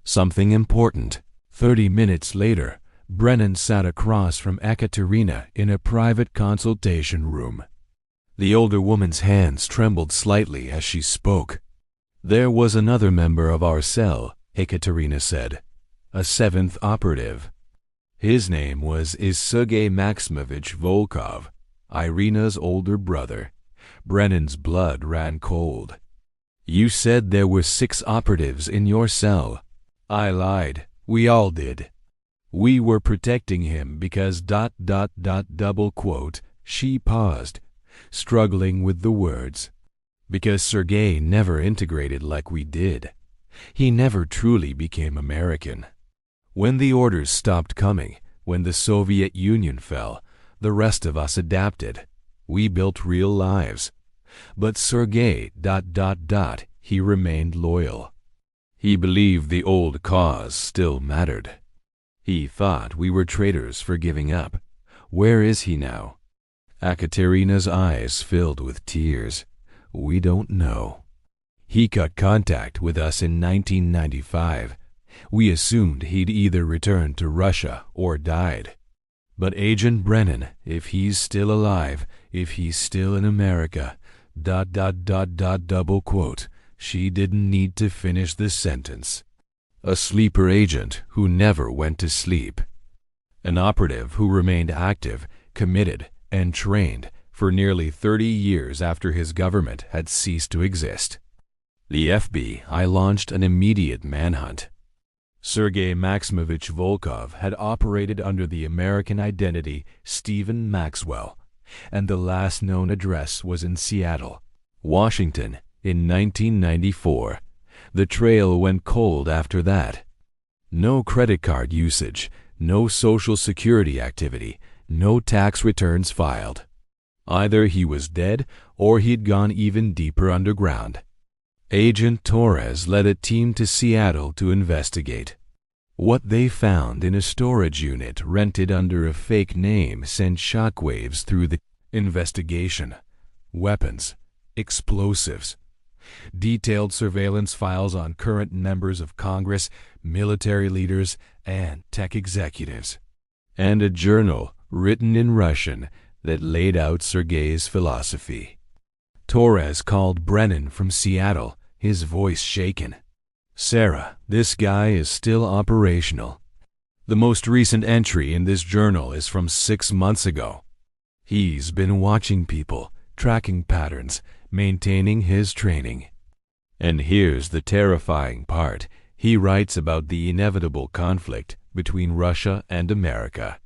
Something important. 30 minutes later, Brennan sat across from Ekaterina in a private consultation room. The older woman's hands trembled slightly as she spoke. There was another member of our cell, Ekaterina said, a 7th operative. His name was Sergei Maximovich Volkov, Irina's older brother. Brennan's blood ran cold. You said there were 6 operatives in your cell. I lied. We all did. We were protecting him because ... She paused, struggling with the words. Because Sergei never integrated like we did. He never truly became American. When the orders stopped coming, when the Soviet Union fell, the rest of us adapted. We built real lives. But Sergei ... he remained loyal. He believed the old cause still mattered. He thought we were traitors for giving up. Where is he now? Ekaterina's eyes filled with tears. We don't know. He cut contact with us in 1995. We assumed he'd either returned to Russia or died. But Agent Brennan, if he's still alive, if he's still in America, ... double quote, she didn't need to finish this sentence. A sleeper agent who never went to sleep. An operative who remained active, committed, and trained for nearly 30 years after his government had ceased to exist. The FBI launched an immediate manhunt. Sergei Maximovich Volkov had operated under the American identity Stephen Maxwell, and the last known address was in Seattle, Washington, in 1994. The trail went cold after that. No credit card usage, no Social Security activity, no tax returns filed. Either he was dead or he'd gone even deeper underground. Agent Torres led a team to Seattle to investigate. What they found in a storage unit rented under a fake name sent shockwaves through the investigation. Weapons, explosives, detailed surveillance files on current members of Congress, military leaders, and tech executives, and a journal written in Russian that laid out Sergei's philosophy. Torres called Brennan from Seattle, his voice shaken. "Sarah, this guy is still operational. The most recent entry in this journal is from 6 months ago. He's been watching people, tracking patterns, maintaining his training. And here's the terrifying part. He writes about the inevitable conflict between Russia and America.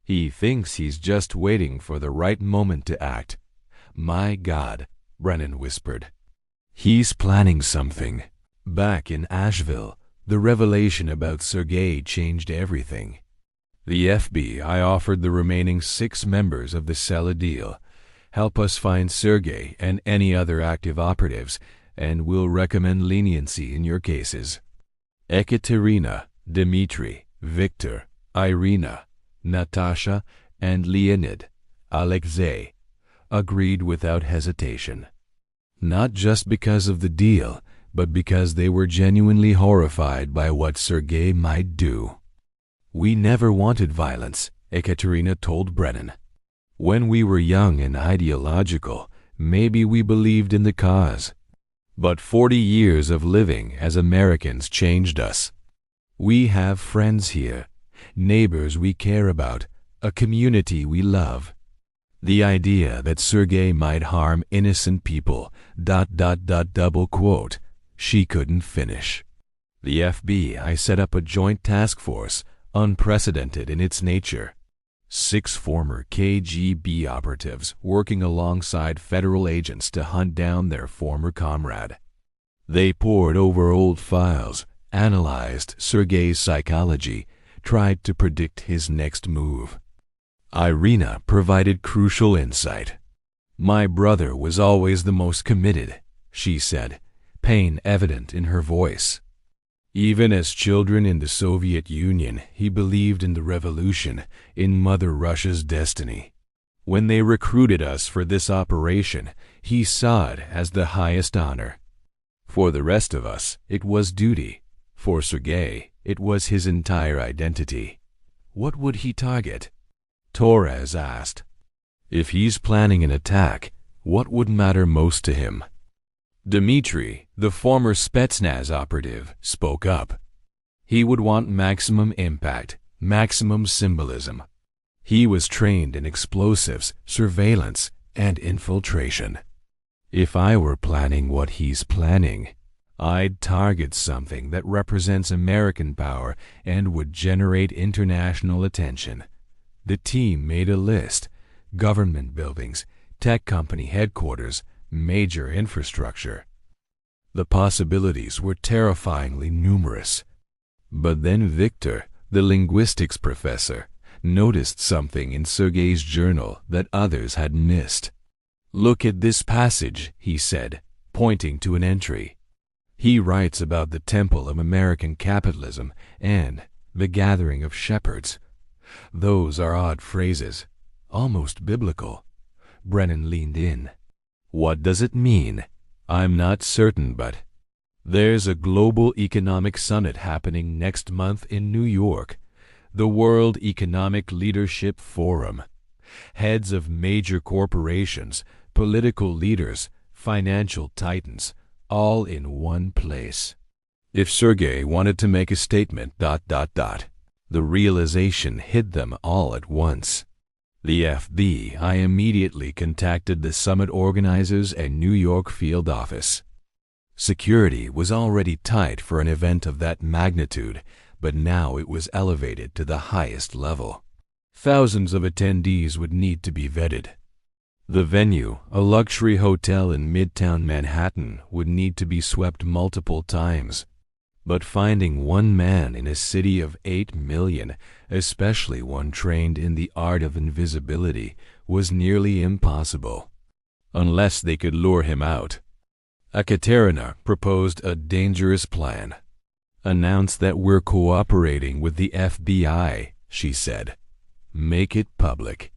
He thinks he's just waiting for the right moment to act." "My God," Brennan whispered. "He's planning something." Back in Asheville, the revelation about Sergei changed everything. The FBI offered the remaining 6 members of the cell a deal. "Help us find Sergei and any other active operatives, and we'll recommend leniency in your cases." Ekaterina, Dmitry, Victor, Irina, Natasha, and Leonid, Alexei, agreed without hesitation. Not just because of the deal, but because they were genuinely horrified by what Sergei might do. "We never wanted violence," Ekaterina told Brennan. "When we were young and ideological, maybe we believed in the cause. But 40 years of living as Americans changed us. We have friends here, neighbors we care about, a community we love. The idea that Sergei might harm innocent people, ... double quote, she couldn't finish. The FBI set up a joint task force, unprecedented in its nature. 6 former KGB operatives working alongside federal agents to hunt down their former comrade. They pored over old files, analyzed Sergei's psychology, tried to predict his next move. Irina provided crucial insight. "My brother was always the most committed," she said, pain evident in her voice. "Even as children in the Soviet Union, he believed in the revolution, in Mother Russia's destiny. When they recruited us for this operation, he saw it as the highest honor. For the rest of us, it was duty. For Sergei, it was his entire identity." "What would he target?" Torres asked. "If he's planning an attack, what would matter most to him?" Dmitry, the former Spetsnaz operative, spoke up. "He would want maximum impact, maximum symbolism. He was trained in explosives, surveillance, and infiltration. If I were planning what he's planning, I'd target something that represents American power and would generate international attention." The team made a list: government buildings, tech company headquarters, major infrastructure. The possibilities were terrifyingly numerous. But then Victor, the linguistics professor, noticed something in Sergei's journal that others had missed. "Look at this passage," he said, pointing to an entry. He writes about the temple of American capitalism and the gathering of shepherds. Those are odd phrases, almost biblical. Brennan leaned in. What does it mean? I'm not certain, but there's a global economic summit happening next month in New York, the World Economic Leadership Forum. Heads of major corporations, political leaders, financial titans, all in one place. If Sergei wanted to make a statement, the realization hit them all at once. The FBI immediately contacted the summit organizers and New York field office. Security was already tight for an event of that magnitude, but now it was elevated to the highest level. Thousands of attendees would need to be vetted. The venue, a luxury hotel in Midtown Manhattan, would need to be swept multiple times. But finding one man in a city of 8 million, especially one trained in the art of invisibility, was nearly impossible. Unless they could lure him out. Ekaterina proposed a dangerous plan. Announce that we're cooperating with the FBI, she said. Make it public.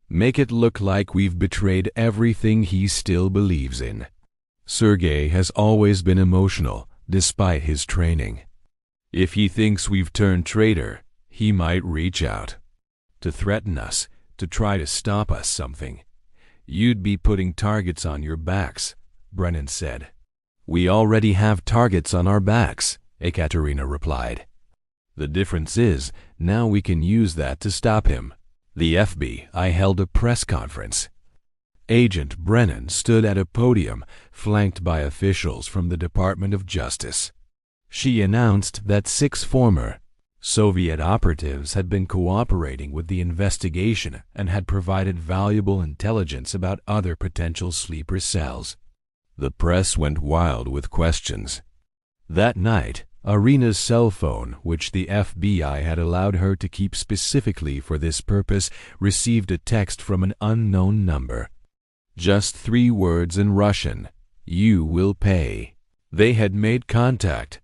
Make it look like we've betrayed everything he still believes in. Sergei has always been emotional, despite his training. If he thinks we've turned traitor, he might reach out. To threaten us, to try to stop us something. You'd be putting targets on your backs, Brennan said. We already have targets on our backs, Ekaterina replied. The difference is, now we can use that to stop him. The FBI held a press conference. Agent Brennan stood at a podium, flanked by officials from the Department of Justice. She announced that 6 former Soviet operatives had been cooperating with the investigation and had provided valuable intelligence about other potential sleeper cells. The press went wild with questions. That night, Irina's cell phone, which the FBI had allowed her to keep specifically for this purpose, received a text from an unknown number. Just 3 words in Russian. You will pay. They had made contact.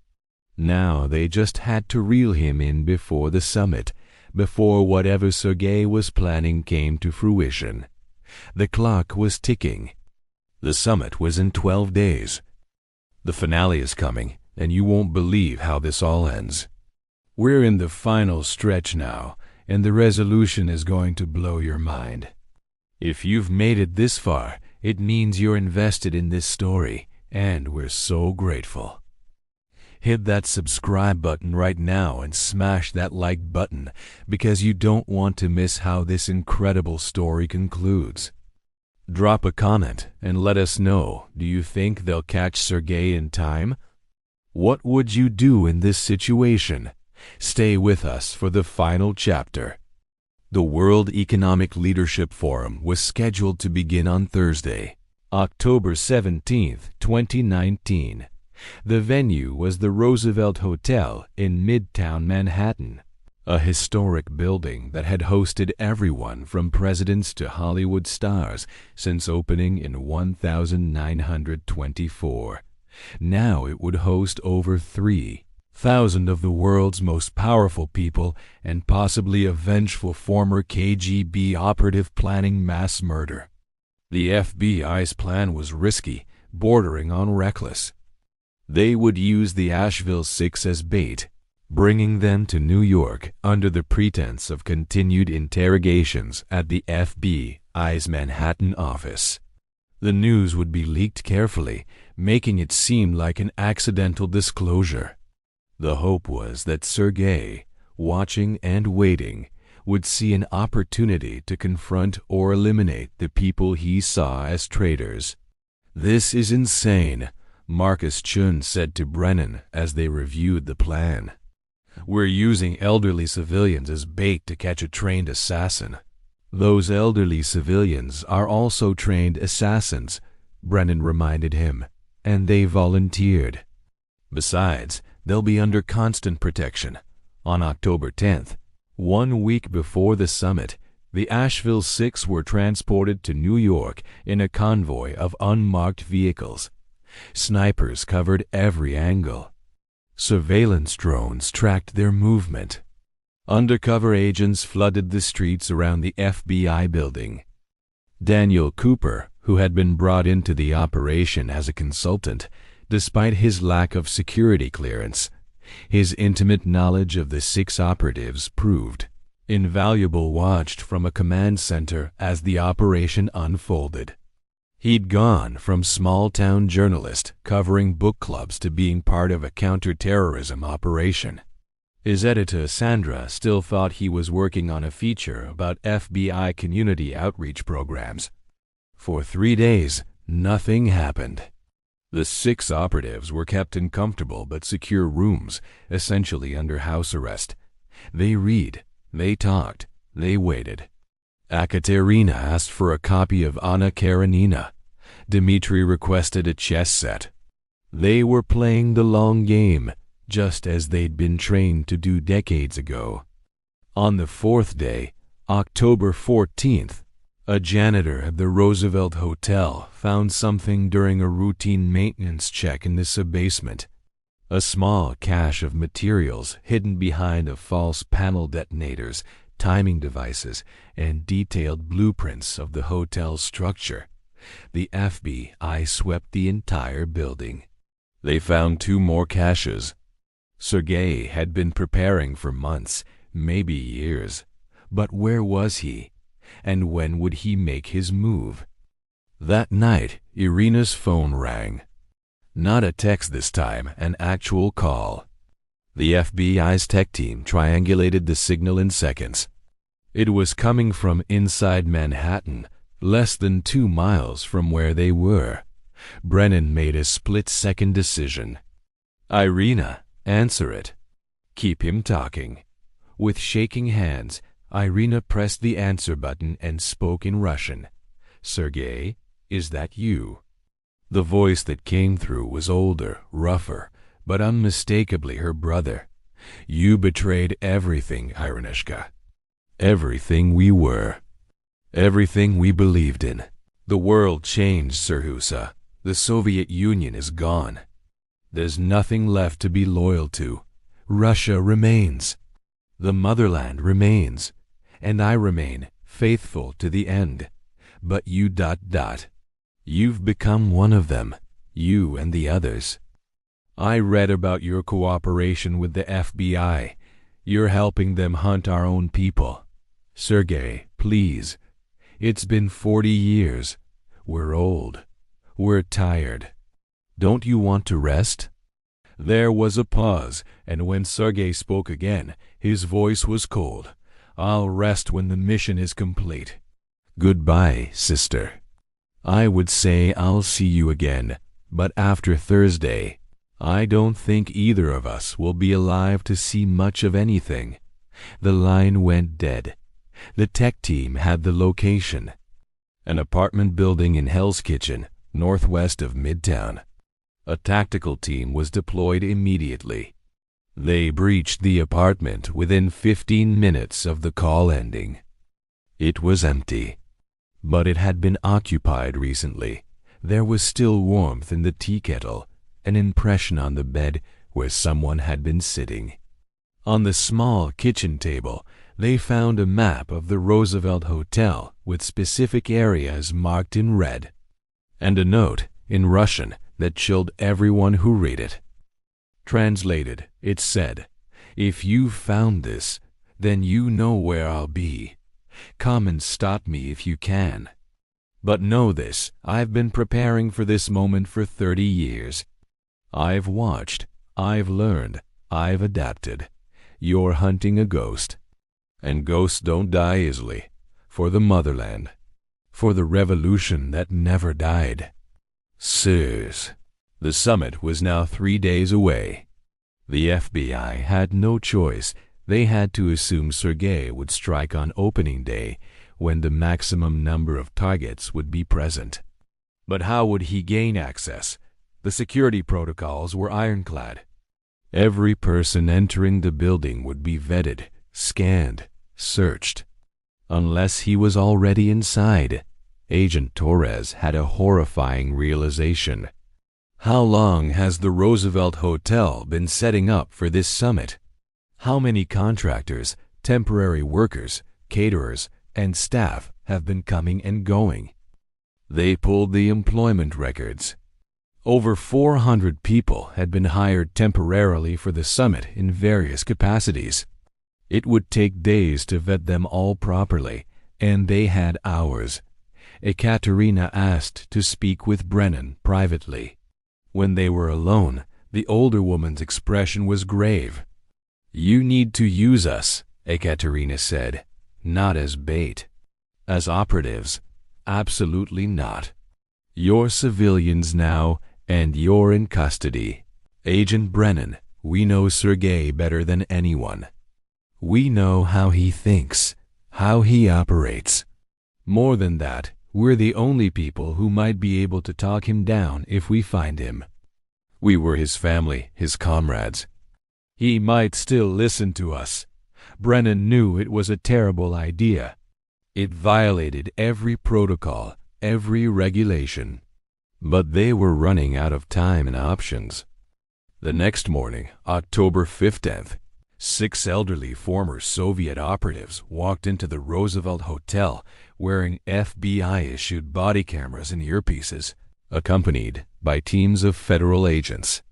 Now they just had to reel him in before the summit, before whatever Sergei was planning came to fruition. The clock was ticking. The summit was in 12 days. The finale is coming, and you won't believe how this all ends. We're in the final stretch now, and the resolution is going to blow your mind. If you've made it this far, it means you're invested in this story, and we're so grateful. Hit that subscribe button right now and smash that like button, because you don't want to miss how this incredible story concludes. Drop a comment and let us know, do you think they'll catch Sergei in time? What would you do in this situation? Stay with us for the final chapter. The World Economic Leadership Forum was scheduled to begin on Thursday, October 17, 2019. The venue was the Roosevelt Hotel in Midtown Manhattan, a historic building that had hosted everyone from presidents to Hollywood stars since opening in 1924. Now it would host over 3,000 of the world's most powerful people and possibly a vengeful former KGB operative planning mass murder. The FBI's plan was risky, bordering on reckless. They would use the Asheville Six as bait, bringing them to New York under the pretense of continued interrogations at the FBI's Manhattan office. The news would be leaked carefully, making it seem like an accidental disclosure. The hope was that Sergei, watching and waiting, would see an opportunity to confront or eliminate the people he saw as traitors. "This is insane," Marcus Chun said to Brennan as they reviewed the plan. "We're using elderly civilians as bait to catch a trained assassin." "Those elderly civilians are also trained assassins," Brennan reminded him, "and they volunteered. Besides, they'll be under constant protection." On October 10th, 1 week before the summit, the Asheville Six were transported to New York in a convoy of unmarked vehicles. Snipers covered every angle. Surveillance drones tracked their movement. Undercover agents flooded the streets around the FBI building. Daniel Cooper, who had been brought into the operation as a consultant, despite his lack of security clearance, his intimate knowledge of the 6 operatives proved invaluable. Watched from a command center as the operation unfolded. He'd gone from small-town journalist covering book clubs to being part of a counter-terrorism operation. His editor, Sandra, still thought he was working on a feature about FBI community outreach programs. For 3 days, nothing happened. The 6 operatives were kept in comfortable but secure rooms, essentially under house arrest. They read, they talked, they waited. Akaterina asked for a copy of Anna Karenina. Dmitri requested a chess set. They were playing the long game, just as they'd been trained to do decades ago. On the 4th day, October 14th, a janitor at the Roosevelt Hotel found something during a routine maintenance check in the subbasement. A small cache of materials hidden behind a false panel detonators, timing devices, and detailed blueprints of the hotel's structure. The FBI swept the entire building. They found 2 more caches. Sergei had been preparing for months, maybe years. But where was he? And when would he make his move? That night, Irina's phone rang. Not a text this time, an actual call. The FBI's tech team triangulated the signal in seconds. It was coming from inside Manhattan, less than 2 miles from where they were. Brennan made a split-second decision. Irina, answer it. Keep him talking. With shaking hands, Irina pressed the answer button and spoke in Russian. Sergei, is that you? The voice that came through was older, rougher, but unmistakably her brother. You betrayed everything, Irinishka. Everything we were. Everything we believed in. The world changed, Serhusa. The Soviet Union is gone. There's nothing left to be loyal to. Russia remains. The motherland remains. And I remain faithful to the end. But you ... You've become one of them. You and the others. I read about your cooperation with the FBI. You're helping them hunt our own people. Sergei, please. It's been 40 years. We're old. We're tired. Don't you want to rest? There was a pause, and when Sergei spoke again, his voice was cold. I'll rest when the mission is complete. Goodbye, sister. I would say I'll see you again, but after Thursday, I don't think either of us will be alive to see much of anything. The line went dead. The tech team had the location. An apartment building in Hell's Kitchen, northwest of Midtown. A tactical team was deployed immediately. They breached the apartment within 15 minutes of the call ending. It was empty. But it had been occupied recently. There was still warmth in the tea kettle, an impression on the bed where someone had been sitting. On the small kitchen table, they found a map of the Roosevelt Hotel with specific areas marked in red, and a note in Russian that chilled everyone who read it. Translated, it said, "If you've found this, then you know where I'll be. Come and stop me if you can. But know this, I've been preparing for this moment for 30 years. I've watched, I've learned, I've adapted. You're hunting a ghost. And ghosts don't die easily. For the motherland. For the revolution that never died." Sirs. The summit was now 3 days away. The FBI had no choice. They had to assume Sergei would strike on opening day, when the maximum number of targets would be present. But how would he gain access? The security protocols were ironclad. Every person entering the building would be vetted, scanned, searched. Unless he was already inside, Agent Torres had a horrifying realization. How long has the Roosevelt Hotel been setting up for this summit? How many contractors, temporary workers, caterers, and staff have been coming and going? They pulled the employment records. Over 400 people had been hired temporarily for the summit in various capacities. It would take days to vet them all properly, and they had hours. Ekaterina asked to speak with Brennan privately. When they were alone, the older woman's expression was grave. "You need to use us," Ekaterina said, "not as bait. As operatives, absolutely not. You're civilians now, and you're in custody. Agent Brennan, we know Sergei better than anyone. We know how he thinks, how he operates. More than that, we're the only people who might be able to talk him down if we find him. We were his family, his comrades. He might still listen to us." Brennan knew it was a terrible idea. It violated every protocol, every regulation. But they were running out of time and options. The next morning, October 15th, 6 elderly former Soviet operatives walked into the Roosevelt Hotel wearing FBI-issued body cameras and earpieces, accompanied by teams of federal agents.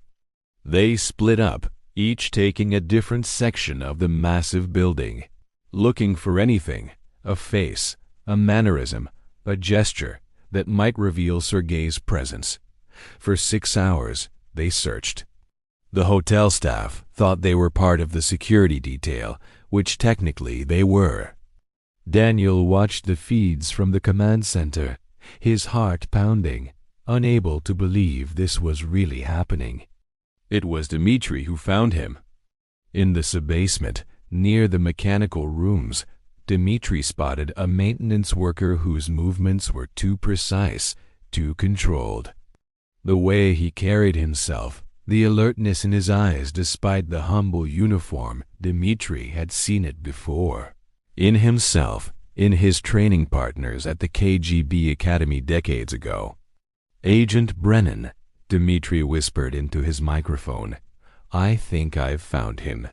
They split up, each taking a different section of the massive building, looking for anything, a face, a mannerism, a gesture that might reveal Sergei's presence. For 6 hours, they searched. The hotel staff thought they were part of the security detail, which technically they were. Daniel watched the feeds from the command center, his heart pounding, unable to believe this was really happening. It was Dmitri who found him. In the sub-basement, near the mechanical rooms, Dmitri spotted a maintenance worker whose movements were too precise, too controlled. The way he carried himself, the alertness in his eyes despite the humble uniform, Dmitri had seen it before. In himself, in his training partners at the KGB Academy decades ago. "Agent Brennan," Dmitri whispered into his microphone. "I think I've found him."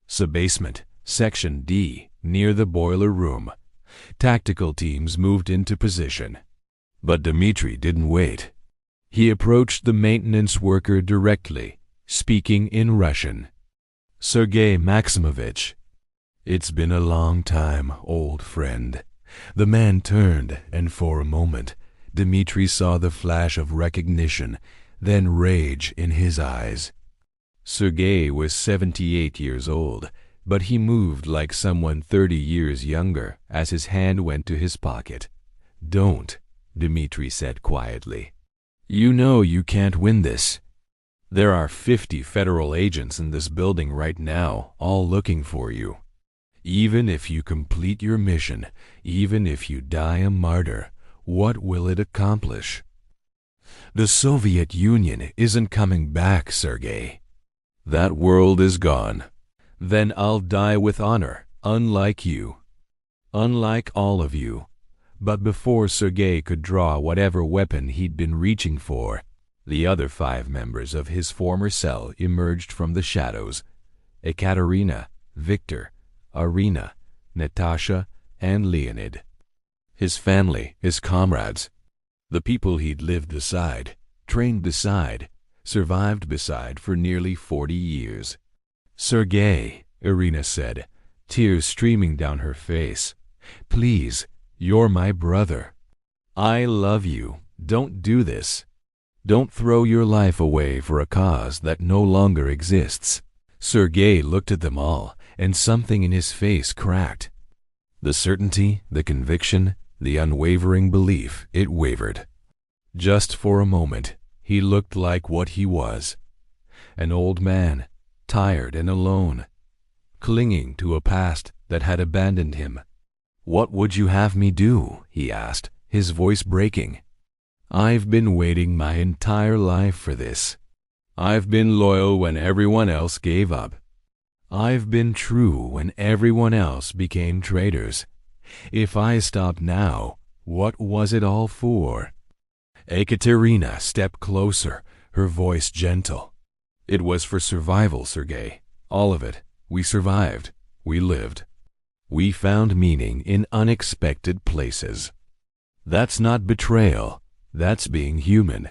Sub-basement, Section D, near the boiler room. Tactical teams moved into position. But Dmitri didn't wait. He approached the maintenance worker directly, speaking in Russian. "Sergei Maximovich." "It's been a long time, old friend." The man turned, and for a moment, Dmitri saw the flash of recognition, then rage in his eyes. Sergei was 78 years old, but he moved like someone 30 years younger as his hand went to his pocket. "Don't," Dmitri said quietly. "You know you can't win this. There are 50 federal agents in this building right now, all looking for you. Even if you complete your mission, even if you die a martyr, what will it accomplish? The Soviet Union isn't coming back, Sergei. That world is gone. Then I'll die with honor, unlike you. Unlike all of you." But before Sergei could draw whatever weapon he'd been reaching for, the other 5 members of his former cell emerged from the shadows. Ekaterina, Victor, Arina, Natasha, and Leonid. His family, his comrades, the people he'd lived beside, trained beside, survived beside for nearly 40 years. "Sergei," Irina said, tears streaming down her face, "please, you're my brother. I love you. Don't do this. Don't throw your life away for a cause that no longer exists." Sergei looked at them all, and something in his face cracked. The certainty, the conviction, the unwavering belief, it wavered. Just for a moment, he looked like what he was. An old man, tired and alone, clinging to a past that had abandoned him. "What would you have me do?" he asked, his voice breaking. "I've been waiting my entire life for this. I've been loyal when everyone else gave up. I've been true when everyone else became traitors. If I stop now, what was it all for?" Ekaterina stepped closer, her voice gentle. "It was for survival, Sergei. All of it. We survived. We lived. We found meaning in unexpected places. That's not betrayal. That's being human.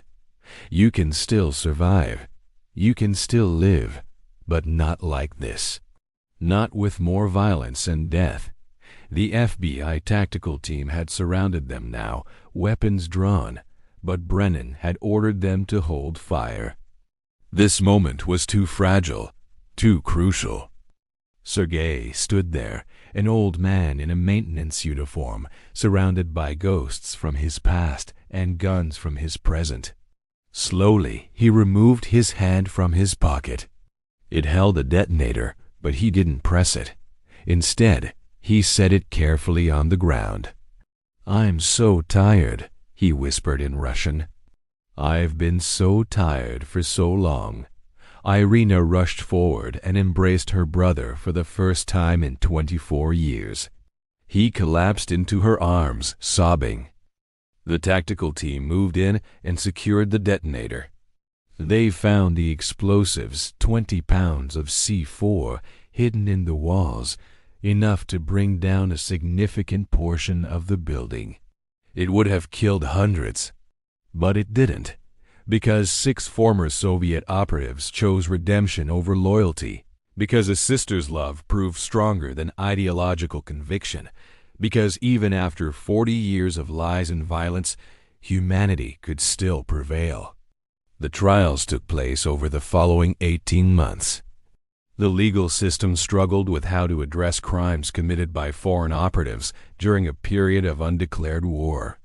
You can still survive. You can still live, but not like this. Not with more violence and death." The FBI tactical team had surrounded them now, weapons drawn, but Brennan had ordered them to hold fire. This moment was too fragile, too crucial. Sergei stood there, an old man in a maintenance uniform, surrounded by ghosts from his past and guns from his present. Slowly, he removed his hand from his pocket. It held a detonator, but he didn't press it. Instead, he set it carefully on the ground. "I'm so tired," he whispered in Russian. "I've been so tired for so long." Irina rushed forward and embraced her brother for the first time in 24 years. He collapsed into her arms, sobbing. The tactical team moved in and secured the detonator. They found the explosives, 20 pounds of C4, hidden in the walls, enough to bring down a significant portion of the building. It would have killed hundreds, but it didn't, because 6 former Soviet operatives chose redemption over loyalty, because a sister's love proved stronger than ideological conviction, because even after 40 years of lies and violence, humanity could still prevail. The trials took place over the following 18 months. The legal system struggled with how to address crimes committed by foreign operatives during a period of undeclared war.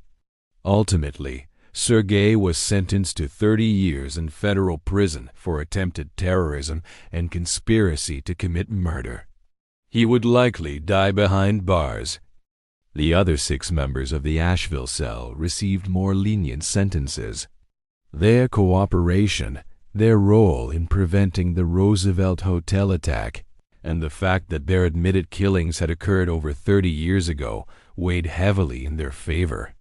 Ultimately, Sergei was sentenced to 30 years in federal prison for attempted terrorism and conspiracy to commit murder. He would likely die behind bars. The other 6 members of the Asheville cell received more lenient sentences. Their cooperation, their role in preventing the Roosevelt Hotel attack, and the fact that their admitted killings had occurred over 30 years ago weighed heavily in their favor.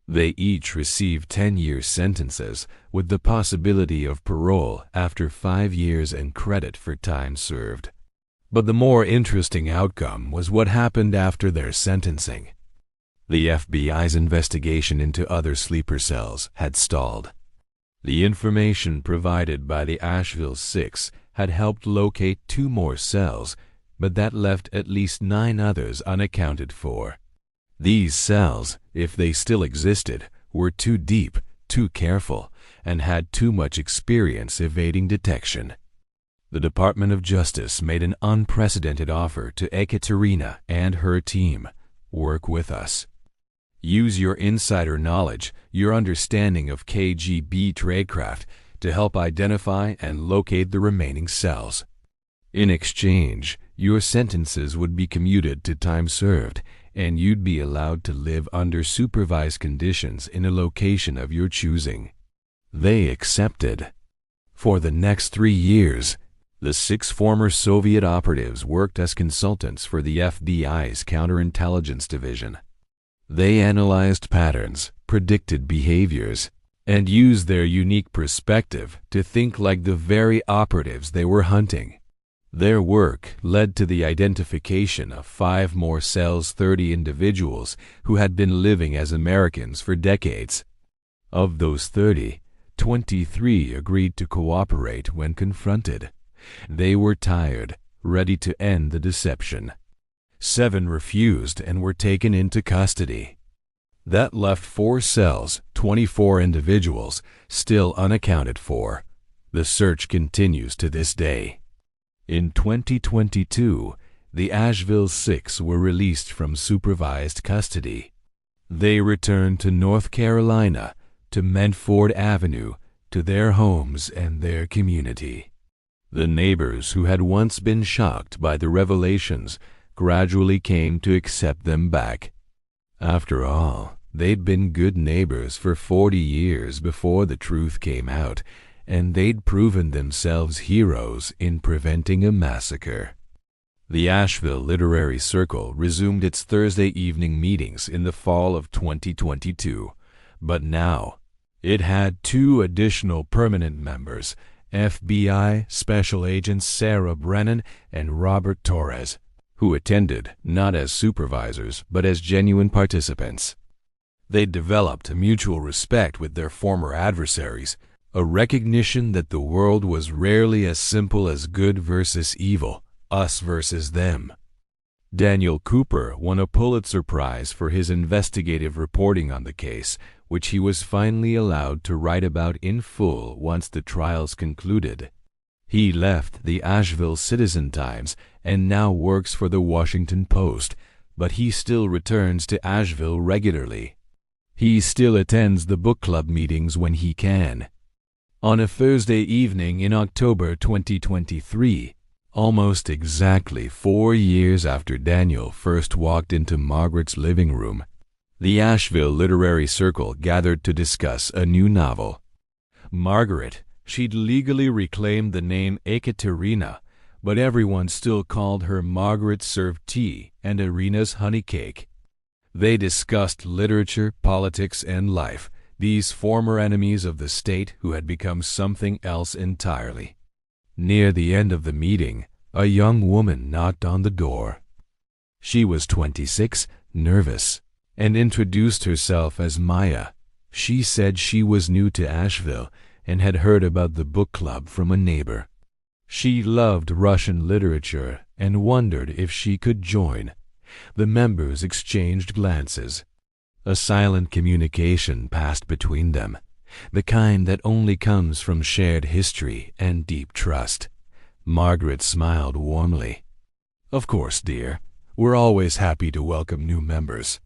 They each received 10-year sentences with the possibility of parole after 5 years and credit for time served. But the more interesting outcome was what happened after their sentencing. The FBI's investigation into other sleeper cells had stalled. The information provided by the Asheville 6 had helped locate 2 more cells, but that left at least 9 others unaccounted for. These cells, if they still existed, were too deep, too careful, and had too much experience evading detection. The Department of Justice made an unprecedented offer to Ekaterina and her team. Work with us. Use your insider knowledge, your understanding of KGB tradecraft, to help identify and locate the remaining cells. In exchange, your sentences would be commuted to time served, and you'd be allowed to live under supervised conditions in a location of your choosing. They accepted. For the next 3 years, the 6 former Soviet operatives worked as consultants for the FBI's counterintelligence division. They analyzed patterns, predicted behaviors, and used their unique perspective to think like the very operatives they were hunting. Their work led to the identification of 5 more cells, 30 individuals who had been living as Americans for decades. Of those 30, 23 agreed to cooperate when confronted. They were tired, ready to end the deception. 7 refused and were taken into custody. That left 4 cells, 24 individuals, still unaccounted for. The search continues to this day. In 2022, the Asheville 6 were released from supervised custody. They returned to North Carolina, to Medford Avenue, to their homes and their community. The neighbors who had once been shocked by the revelations gradually came to accept them back. After all, they'd been good neighbors for 40 years before the truth came out, and they'd proven themselves heroes in preventing a massacre. The Asheville Literary Circle resumed its Thursday evening meetings in the fall of 2022, but now It had 2 additional permanent members, FBI Special Agents Sarah Brennan and Robert Torres, who attended not as supervisors but as genuine participants. They developed a mutual respect with their former adversaries, a recognition that the world was rarely as simple as good versus evil, us versus them. Daniel Cooper won a Pulitzer Prize for his investigative reporting on the case, which he was finally allowed to write about in full once the trials concluded. He left the Asheville Citizen-Times and now works for the Washington Post, but he still returns to Asheville regularly. He still attends the book club meetings when he can. On a Thursday evening in October 2023, almost exactly 4 years after Daniel first walked into Margaret's living room, the Asheville Literary Circle gathered to discuss a new novel. Margaret, she'd legally reclaimed the name Ekaterina, but everyone still called her Margaret Served Tea and Irina's Honey Cake. They discussed literature, politics, and life, these former enemies of the state who had become something else entirely. Near the end of the meeting, a young woman knocked on the door. She was 26, nervous, and introduced herself as Maya. She said she was new to Asheville and had heard about the book club from a neighbor. She loved Russian literature and wondered if she could join. The members exchanged glances. A silent communication passed between them, the kind that only comes from shared history and deep trust. Margaret smiled warmly. "Of course, dear. We're always happy to welcome new members.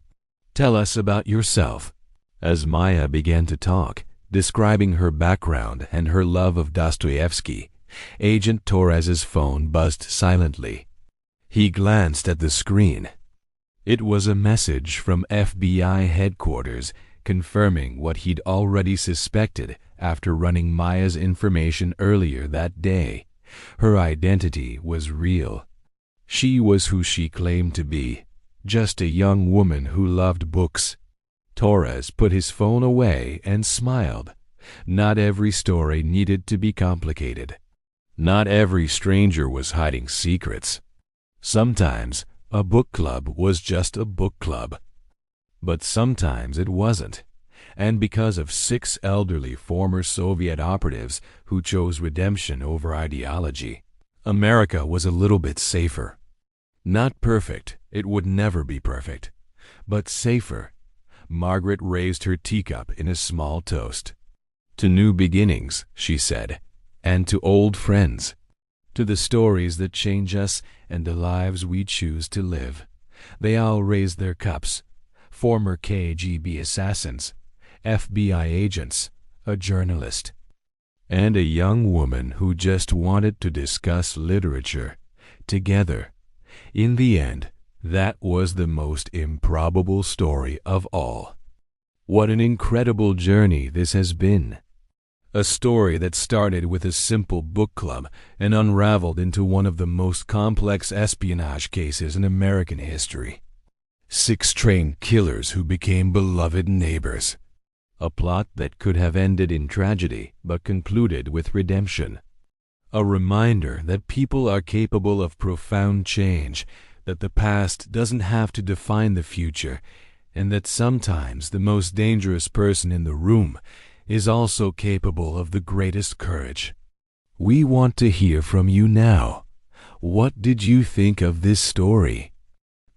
Tell us about yourself." As Maya began to talk, describing her background and her love of Dostoevsky, Agent Torres's phone buzzed silently. He glanced at the screen. It was a message from FBI headquarters confirming what he'd already suspected after running Maya's information earlier that day. Her identity was real. She was who she claimed to be, just a young woman who loved books. Torres put his phone away and smiled. Not every story needed to be complicated. Not every stranger was hiding secrets. Sometimes a book club was just a book club. But sometimes it wasn't. And because of 6 elderly former Soviet operatives who chose redemption over ideology, America was a little bit safer. Not perfect, it would never be perfect, but safer. Margaret raised her teacup in a small toast. "To new beginnings," she said, "and to old friends. To the stories that change us and the lives we choose to live." They all raised their cups. Former KGB assassins, FBI agents, a journalist, and a young woman who just wanted to discuss literature together. In the end, that was the most improbable story of all. What an incredible journey this has been. A story that started with a simple book club and unraveled into one of the most complex espionage cases in American history. 6 trained killers who became beloved neighbors. A plot that could have ended in tragedy but concluded with redemption. A reminder that people are capable of profound change, that the past doesn't have to define the future, and that sometimes the most dangerous person in the room is also capable of the greatest courage. We want to hear from you now. What did you think of this story?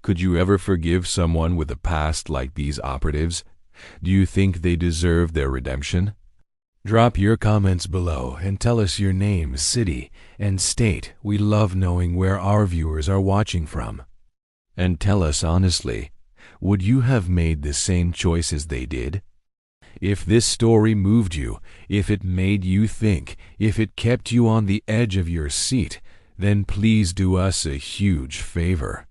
Could you ever forgive someone with a past like these operatives? Do you think they deserve their redemption? Drop your comments below and tell us your name, city, and state. We love knowing where our viewers are watching from. And tell us honestly, would you have made the same choices they did? If this story moved you, if it made you think, if it kept you on the edge of your seat, then please do us a huge favor.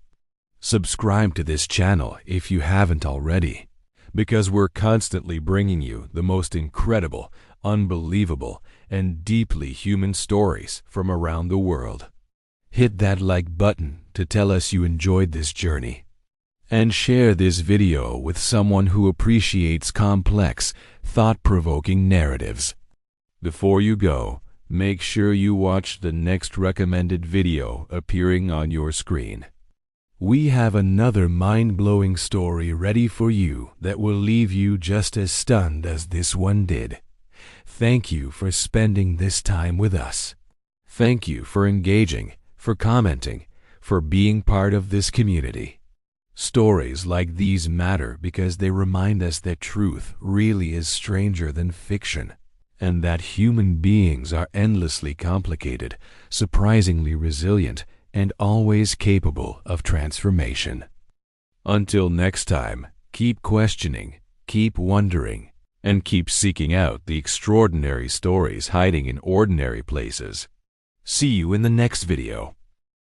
Subscribe to this channel if you haven't already, because we're constantly bringing you the most incredible, unbelievable, and deeply human stories from around the world. Hit that like button to tell us you enjoyed this journey. And share this video with someone who appreciates complex, thought-provoking narratives. Before you go, make sure you watch the next recommended video appearing on your screen. We have another mind-blowing story ready for you that will leave you just as stunned as this one did. Thank you for spending this time with us. Thank you for engaging, for commenting, for being part of this community. Stories like these matter because they remind us that truth really is stranger than fiction, and that human beings are endlessly complicated, surprisingly resilient, and always capable of transformation. Until next time, keep questioning, keep wondering, and keep seeking out the extraordinary stories hiding in ordinary places. See you in the next video.